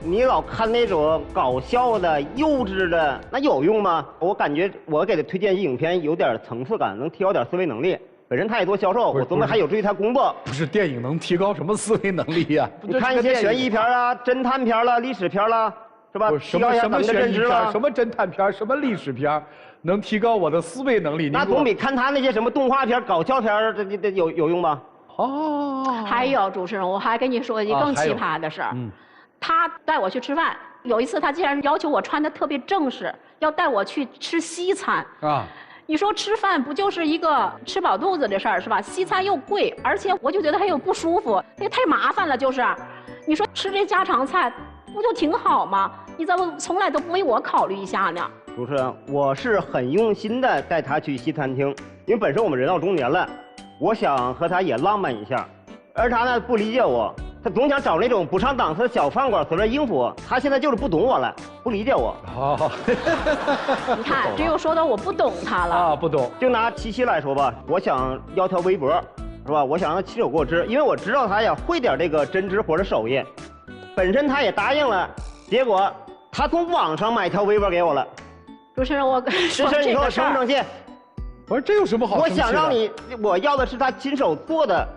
你老看那种搞笑的、幼稚的，那有用吗？我感觉我给他推荐影片有点层次感，能提高点思维能力。本身他也做销售，我琢磨还有助于他工作。
不是电影能提高什么思维能力呀？
你看一些悬疑片啊、侦探片啦、历史片啦，是吧？提高一下咱们的认知了。
什么侦探片、什么历史片，能提高我的思维能力？
那总比看他那些什么动画片、搞笑片这有用吧？
哦。还有主持人，我还跟你说一个更奇葩的事儿。他带我去吃饭，有一次他竟然要求我穿得特别正式，要带我去吃西餐啊。你说吃饭不就是一个吃饱肚子的事儿是吧？西餐又贵，而且我就觉得还有不舒服，这太麻烦了。就是，你说吃这家常菜不就挺好吗？你怎么从来都不为我考虑一下呢？
主持人，我是很用心的带他去西餐厅，因为本身我们人到中年了，我想和他也浪漫一下，而他呢不理解我。他总想找那种不上档次的小饭馆随便应付，他现在就是不懂我了，不理解我。
哦，
你看，这又说到我不懂他了
啊，不懂。
就拿七夕来说吧，我想要条围脖，是吧？我想让他亲手给我织，因为我知道他呀会点这个针织活的手艺，本身他也答应了，结果他从网上买条围脖给我了。
主持人，我
主持人，你说我生不生气？
我说这有什么好生气的？
我想让你，我要的是他亲手做的。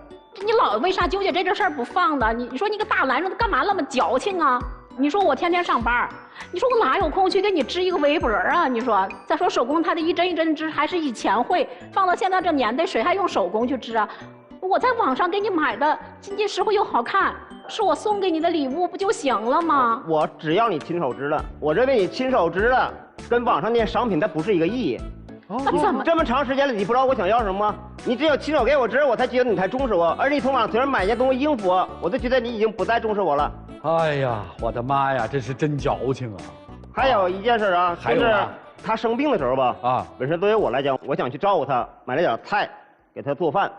你老为啥纠结这事儿不放呢？你说你个大男人干嘛那么矫情啊？你说我天天上班，你说我哪有空去给你织一个围脖啊？你说，再说手工，它的一针一针织，还是以前会，放到现在这年代，谁还用手工去织啊？我在网上给你买的，经济实惠又好看，是我送给你的礼物，不就行了吗？
我只要你亲手织的，我认为你亲手织的跟网上那些商品它不是一个意义。
那怎么
这么长时间了，你不知道我想要什么吗？你只有亲手给我织，我才觉得你才重视我。而你从网随便买件东西应付我，我就觉得你已经不再重视我了。
哎呀，我的妈呀，这是真矫情啊！
还有一件事啊，就是他生病的时候吧，本身对于我来讲，我想去照顾他，买了点菜给他做饭。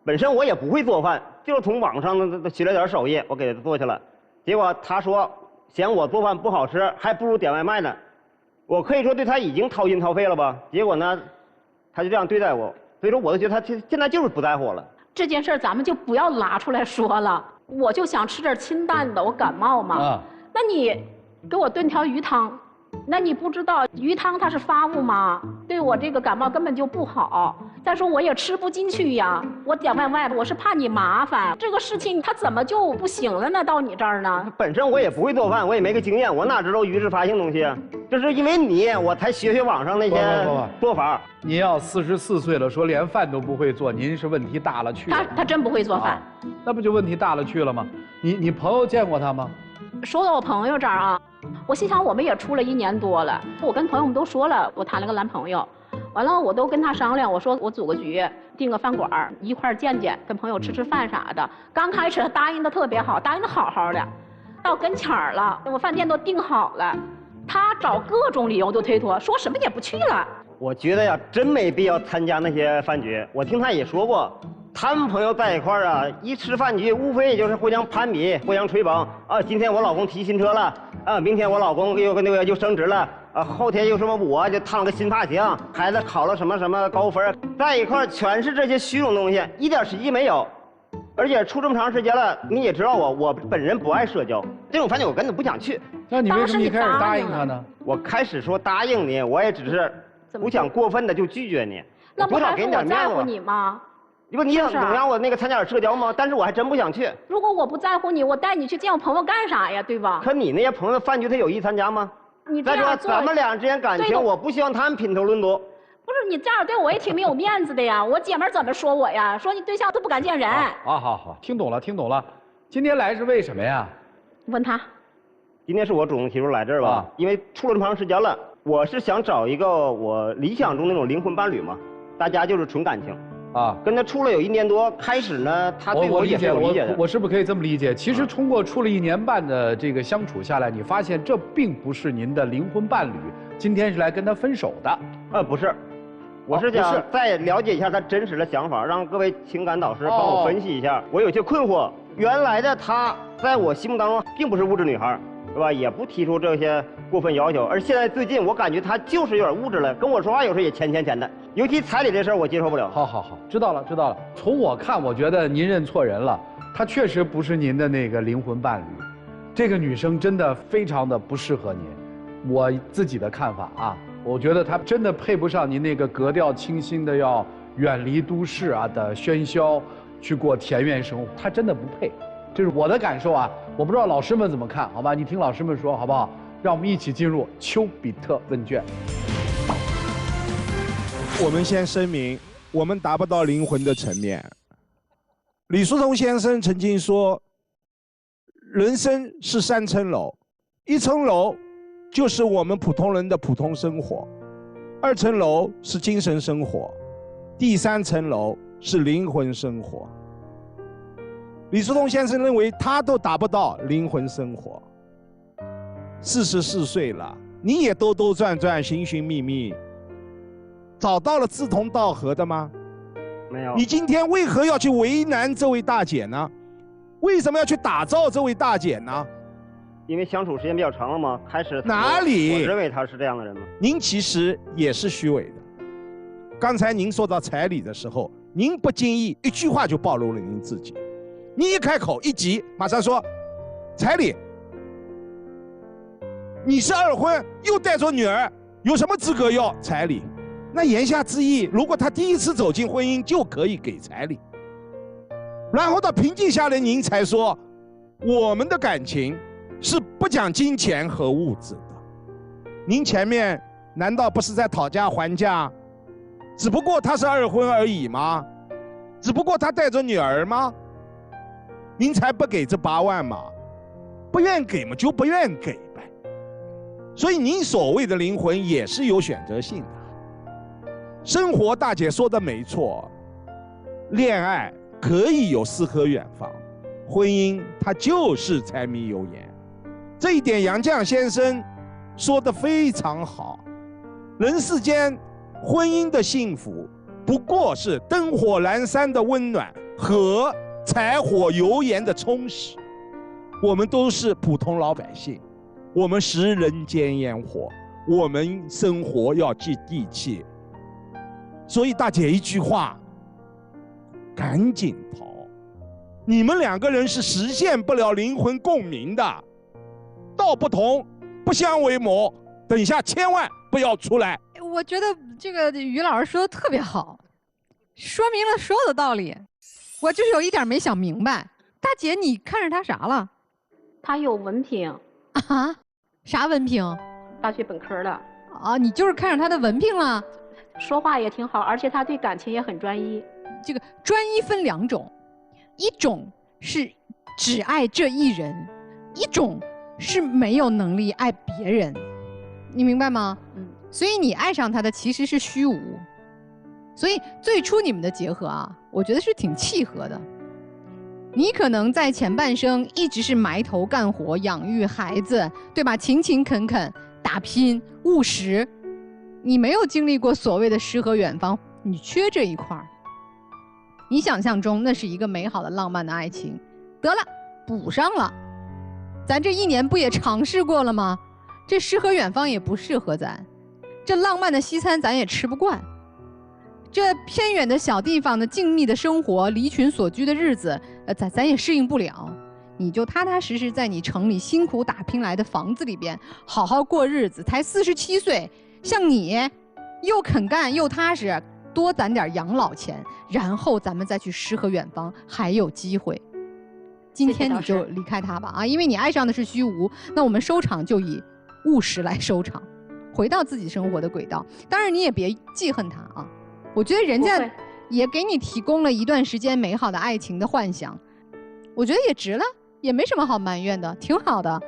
本身我也不会做饭，就是从网上学了点手艺，我给他做去了。结果他说嫌我做饭不好吃，还不如点外卖呢。我可以说对他已经掏心掏肺了吧？结果呢，他就这样对待我，所以说我就觉得他现在就是不在乎我了。
这件事咱们就不要拿出来说了。我就想吃点清淡的，我感冒嘛。那你给我炖条鱼汤，那你不知道鱼汤它是发物吗？对我这个感冒根本就不好。再说我也吃不进去呀，我点外卖我是怕你麻烦。这个事情它怎么就不行了呢？到你这儿呢？
本身我也不会做饭，我也没个经验，我哪知道鱼是发性东西啊？就是因为你，我才学网上那些做法。
您要44岁了，说连饭都不会做，您是问题大了去了。
他真不会做饭，
那不就问题大了去了吗？你朋友见过他吗？
说到我朋友这儿啊，我心想我们也处了1年多了，我跟朋友们都说了，我谈了个男朋友，完了我都跟他商量，我说我组个局，订个饭馆，一块儿见，跟朋友吃饭啥的。刚开始他答应的特别好，答应的好好的，到跟前儿了，我饭店都订好了，他找各种理由都推脱，说什么也不去了。
我觉得呀，真没必要参加那些饭局。我听他也说过，他们朋友在一块儿啊，一吃饭局，无非也就是互相攀比、互相吹捧啊。今天我老公提新车了啊，明天我老公又升职了啊，后天又什么我就烫了个新发型，孩子考了什么高分，在一块儿全是这些虚荣东西，一点实际没有。而且处这么长时间了，你也知道我本人不爱社交，这种饭局我根本不想去。
那你为什么一开始答应他呢？
我开始说答应你，我也只是不想过分的就拒绝你，
那不还
多少给你点面子。
我在乎你吗？
你想总让我那个参加点社交吗？但是我还真不想去。
如果我不在乎你，我带你去见我朋友干啥呀？对吧？
可你那些朋友的饭局，他有意参加吗？
你这
样再说咱们俩之间感情，我不希望他们品头论足。
不是你这样对我也挺没有面子的呀！我姐们怎么说我呀？说你对象都不敢见人。
好，听懂了。今天来是为什么呀？
问他。
今天是我主动提出来这儿吧，因为处了这么长时间了，我是想找一个我理想中那种灵魂伴侣嘛，大家就是纯感情。跟他处了有1年多，开始呢，他对我也是有理解的。
我是不是可以这么理解？其实通过处了1年半的这个相处下来，你发现这并不是您的灵魂伴侣，今天是来跟他分手的。
不是，我是想再了解一下他真实的想法，让各位情感导师帮我分析一下。我有些困惑，原来的他在我心目当中并不是物质女孩，对吧？也不提出这些过分要求，而现在最近我感觉他就是有点物质了，跟我说话有时候也钱的。尤其彩礼这事儿我接受不了。
好，知道了。从我看，我觉得您认错人了，她确实不是您的那个灵魂伴侣。这个女生真的非常的不适合您，我自己的看法啊，我觉得她真的配不上您那个格调清新的要远离都市的喧嚣，去过田园生活，她真的不配。这是我的感受啊，我不知道老师们怎么看，好吧？你听老师们说好不好？让我们一起进入丘比特问卷。
我们先声明，我们达不到灵魂的层面。李叔同先生曾经说，人生是3层楼，1层楼就是我们普通人的普通生活，2层楼是精神生活，第3层楼是灵魂生活。李叔同先生认为他都达不到灵魂生活。44岁了，你也兜兜转转，寻寻觅觅，找到了志同道合的吗？
没有。
你今天为何要去为难这位大姐呢？为什么要去打造这位大姐呢？
因为相处时间比较长了嘛，开始
哪里？
我认为他是这样的人吗？
您其实也是虚伪的。刚才您说到彩礼的时候，您不经意一句话就暴露了您自己。你一开口一急，马上说彩礼，你是2婚又带着女儿，有什么资格要彩礼？那言下之意，如果他第一次走进婚姻就可以给彩礼。然后到平静下来，您才说我们的感情是不讲金钱和物质的。您前面难道不是在讨价还价？只不过他是2婚而已吗？只不过他带着女儿吗？您才不给这8万嘛？不愿给嘛就不愿给呗。所以您所谓的灵魂也是有选择性的。生活大姐说的没错，恋爱可以有诗和远方，婚姻它就是柴米油盐。这一点杨绛先生说得非常好。人世间婚姻的幸福不过是灯火阑珊的温暖和柴火油盐的充实。我们都是普通老百姓，我们食人间烟火，我们生活要接地气。所以大姐一句话，赶紧逃！你们2个人是实现不了灵魂共鸣的，道不同不相为谋。等一下千万不要出来。
我觉得这个于老师说的特别好，说明了所有的道理。我就是有一点没想明白，大姐你看上他啥了？
他有文凭
啊？啥文凭？
大学本科的。
啊，你就是看上他的文凭了？
说话也挺好，而且他对感情也很专一。
这个专一分2种，一种是只爱这一人，一种是没有能力爱别人，你明白吗？所以你爱上他的其实是虚无。所以最初你们的结合啊，我觉得是挺契合的。你可能在前半生一直是埋头干活，养育孩子，对吧？勤勤恳恳，打拼，务实。你没有经历过所谓的诗和远方，你缺这一块儿。你想象中那是一个美好的浪漫的爱情，得了，补上了。咱这1年不也尝试过了吗？这诗和远方也不适合咱，这浪漫的西餐咱也吃不惯，这偏远的小地方的静谧的生活，离群所居的日子，咱也适应不了。你就踏踏实实在你城里辛苦打拼来的房子里边好好过日子。才47岁。像你又肯干又踏实，多攒点养老钱，然后咱们再去诗和远方，还有机会。今天你就离开他吧啊，因为你爱上的是虚无。那我们收场就以务实来收场，回到自己生活的轨道。当然你也别记恨他啊，我觉得人家也给你提供了一段时间美好的爱情的幻想，我觉得也值了，也没什么好埋怨的，挺好的。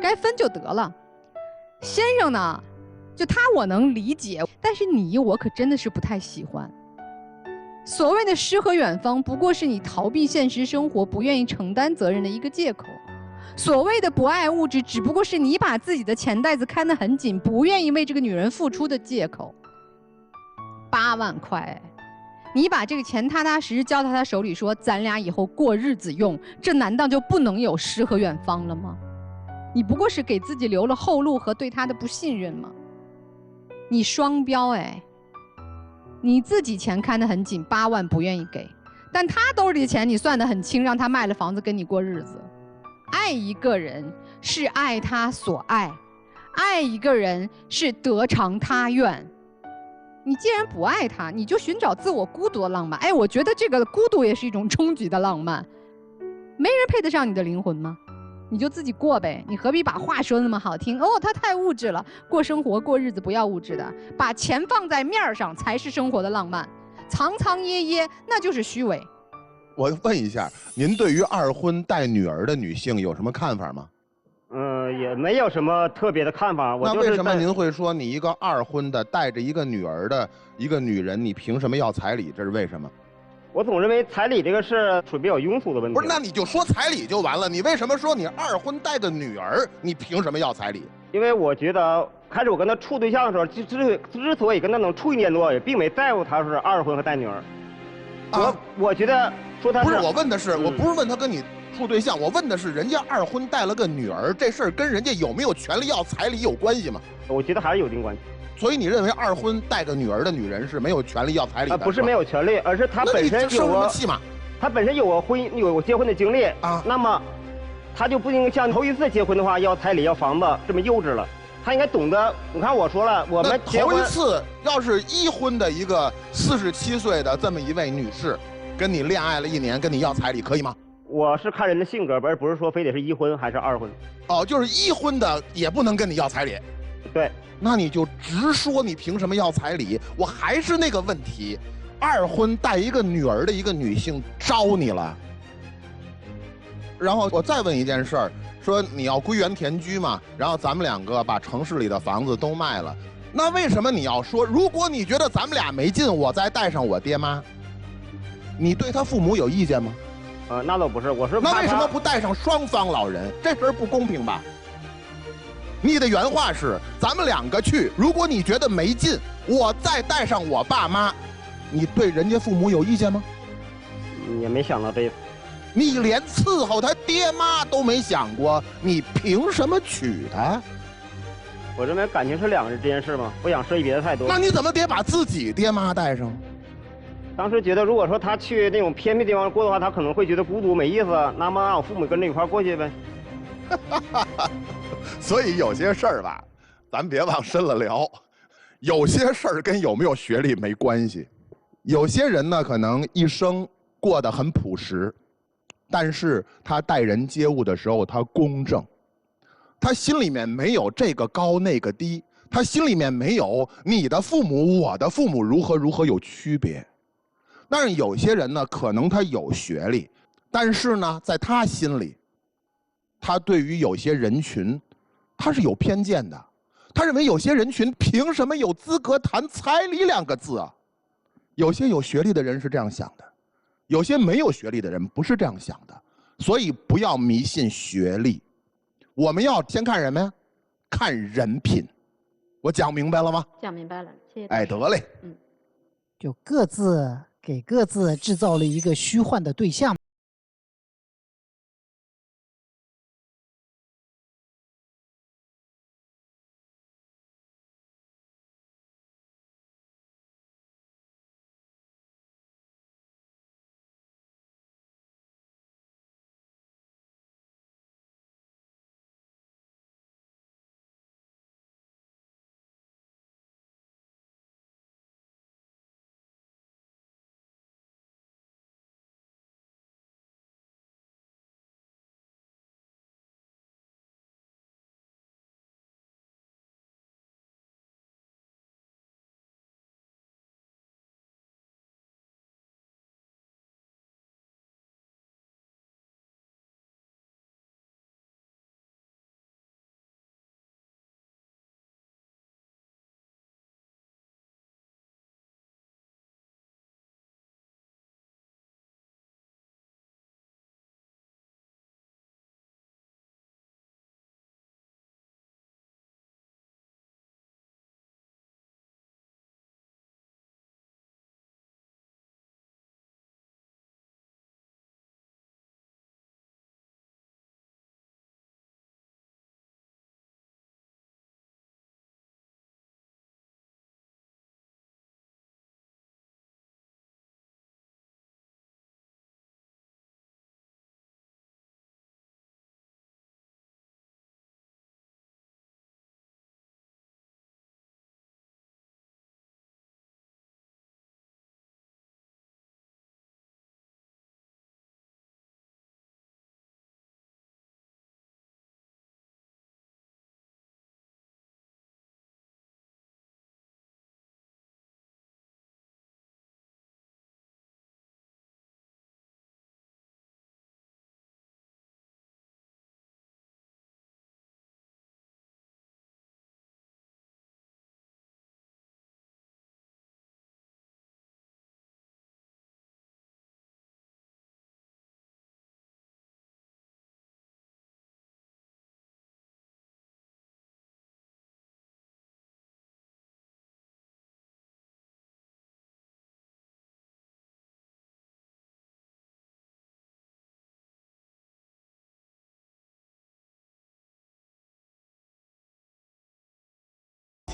该分就得了。先生呢，就他我能理解，但是你我可真的是不太喜欢。所谓的诗和远方，不过是你逃避现实生活、不愿意承担责任的一个借口。所谓的不爱物质，只不过是你把自己的钱袋子看得很紧，不愿意为这个女人付出的借口。8万块，你把这个钱踏踏实实交到他手里，说咱俩以后过日子用，这难道就不能有诗和远方了吗？你不过是给自己留了后路和对他的不信任吗？你双标哎！你自己钱看得很紧，8万不愿意给，但他兜里的钱你算得很清，让他卖了房子跟你过日子。爱一个人是爱他所爱，爱一个人是得偿他愿。你既然不爱他，你就寻找自我孤独的浪漫。哎，我觉得这个孤独也是一种终极的浪漫。没人配得上你的灵魂吗？你就自己过呗，你何必把话说那么好听？哦，他太物质了，过生活过日子不要物质的，把钱放在面上才是生活的浪漫，藏藏掖掖那就是虚伪。
我问一下，您对于二婚带女儿的女性有什么看法吗？
也没有什么特别的看法。
那为什么您会说你一个二婚的带着一个女儿的一个女人，你凭什么要彩礼？这是为什么？
我总认为彩礼这个是属于比较庸俗的问题。
不是，那你就说彩礼就完了。你为什么说你二婚带个女儿，你凭什么要彩礼？
因为我觉得开始我跟他处对象的时候，之所以跟他能处1年多，也并没在乎他是二婚和带女儿。我觉得说他
不是，我问的是，我不是问他跟你处对象，我问的是人家二婚带了个女儿，这事儿跟人家有没有权利要彩礼有关系吗？
我觉得还是有一定关系。
所以你认为二婚带个女儿的女人是没有权利要彩礼的？
不是没有权利，而是她本身有过
气嘛？
她本身有过结婚的经历啊，那么她就不应该像头一次结婚的话要彩礼要房子这么幼稚了。她应该懂得，你看我说了，我们
头一次要是1婚的一个47岁的这么一位女士，跟你恋爱了1年，跟你要彩礼可以吗？
我是看人的性格，而不是说非得是1婚还是2婚。
哦，就是1婚的也不能跟你要彩礼。
对。
那你就直说，你凭什么要彩礼？我还是那个问题，二婚带一个女儿的一个女性招你了。然后我再问一件事儿，说你要归园田居嘛，然后咱们2个把城市里的房子都卖了，那为什么你要说，如果你觉得咱们俩没劲，我再带上我爹妈？你对他父母有意见吗？
那倒不是，我是
那为什么不带上双方老人？这事儿不公平吧？你的原话是，咱们2个去，如果你觉得没劲，我再带上我爸妈，你对人家父母有意见吗？
也没想到这，
你连伺候他爹妈都没想过，你凭什么娶她？
我认为感情是2个人这件事嘛，不想涉及别的太多。
那你怎么得把自己爹妈带上？
当时觉得，如果说他去那种偏僻地方过的话，他可能会觉得孤独没意思，那么让我父母跟着一块过去呗。
所以有些事儿吧，咱别往深了聊。有些事儿跟有没有学历没关系。有些人呢，可能一生过得很朴实，但是他待人接物的时候，他公正，他心里面没有这个高那个低，他心里面没有你的父母我的父母如何有区别。但是有些人呢，可能他有学历，但是呢，在他心里，他对于有些人群，他是有偏见的。他认为有些人群凭什么有资格谈彩礼2个字啊？有些有学历的人是这样想的，有些没有学历的人不是这样想的。所以不要迷信学历，我们要先看什么呀？看人品。我讲明白了吗？
讲明白了，谢谢。
哎，得嘞。
就各自给各自制造了一个虚幻的对象。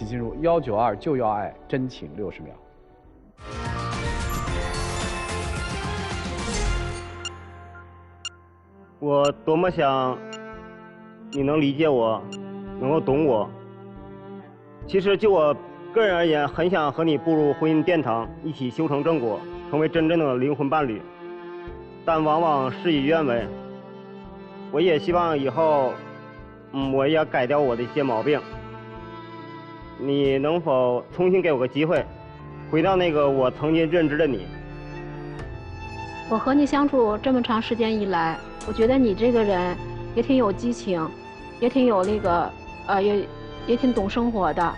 起进入192就要爱真情60秒。
我多么想你能理解我，能够懂我。其实就我个人而言，很想和你步入婚姻殿堂，一起修成正果，成为真正的灵魂伴侣。但往往事与愿违。我也希望以后，我也改掉我的一些毛病。你能否重新给我个机会，回到那个我曾经认知的你？
我和你相处这么长时间以来，我觉得你这个人也挺有激情，也挺有那个也挺懂生活的。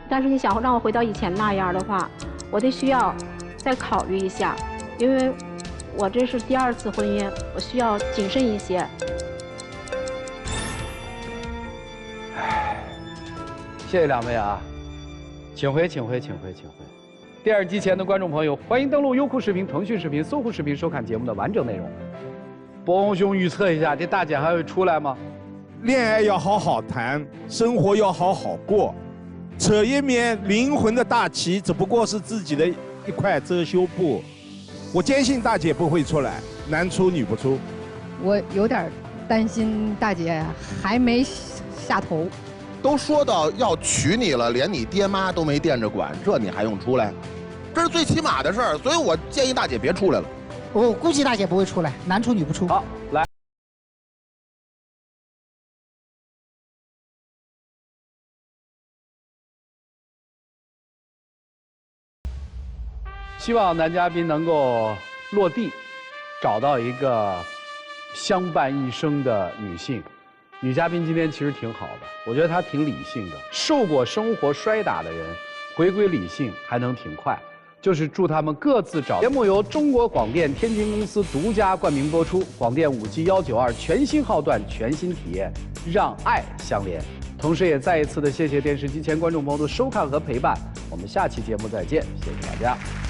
但是你想让我回到以前那样的话，我得需要再考虑一下，因为我这是第2次婚姻，我需要谨慎一些。
谢谢两位啊，请回。电视机前的观众朋友，欢迎登录优酷视频、腾讯视频、搜狐视频收看节目的完整内容。博宏兄预测一下，这大姐还会出来吗？
恋爱要好好谈，生活要好好过，扯一面灵魂的大旗，只不过是自己的一块遮羞布。我坚信大姐不会出来，男出女不出。
我有点担心大姐还没下头。
都说到要娶你了，连你爹妈都没惦着管，这你还用出来？这是最起码的事儿，所以我建议大姐别出来了。
我估计大姐不会出来，男出女不出。
好，来。希望男嘉宾能够落地，找到一个相伴一生的女性。女嘉宾今天其实挺好的，我觉得她挺理性的。受过生活摔打的人，回归理性还能挺快。就是祝他们各自找。节目由中国广电天津公司独家冠名播出，广电5G 192全新号段，全新体验，让爱相连。同时也再一次的谢谢电视机前观众朋友的收看和陪伴，我们下期节目再见，谢谢大家。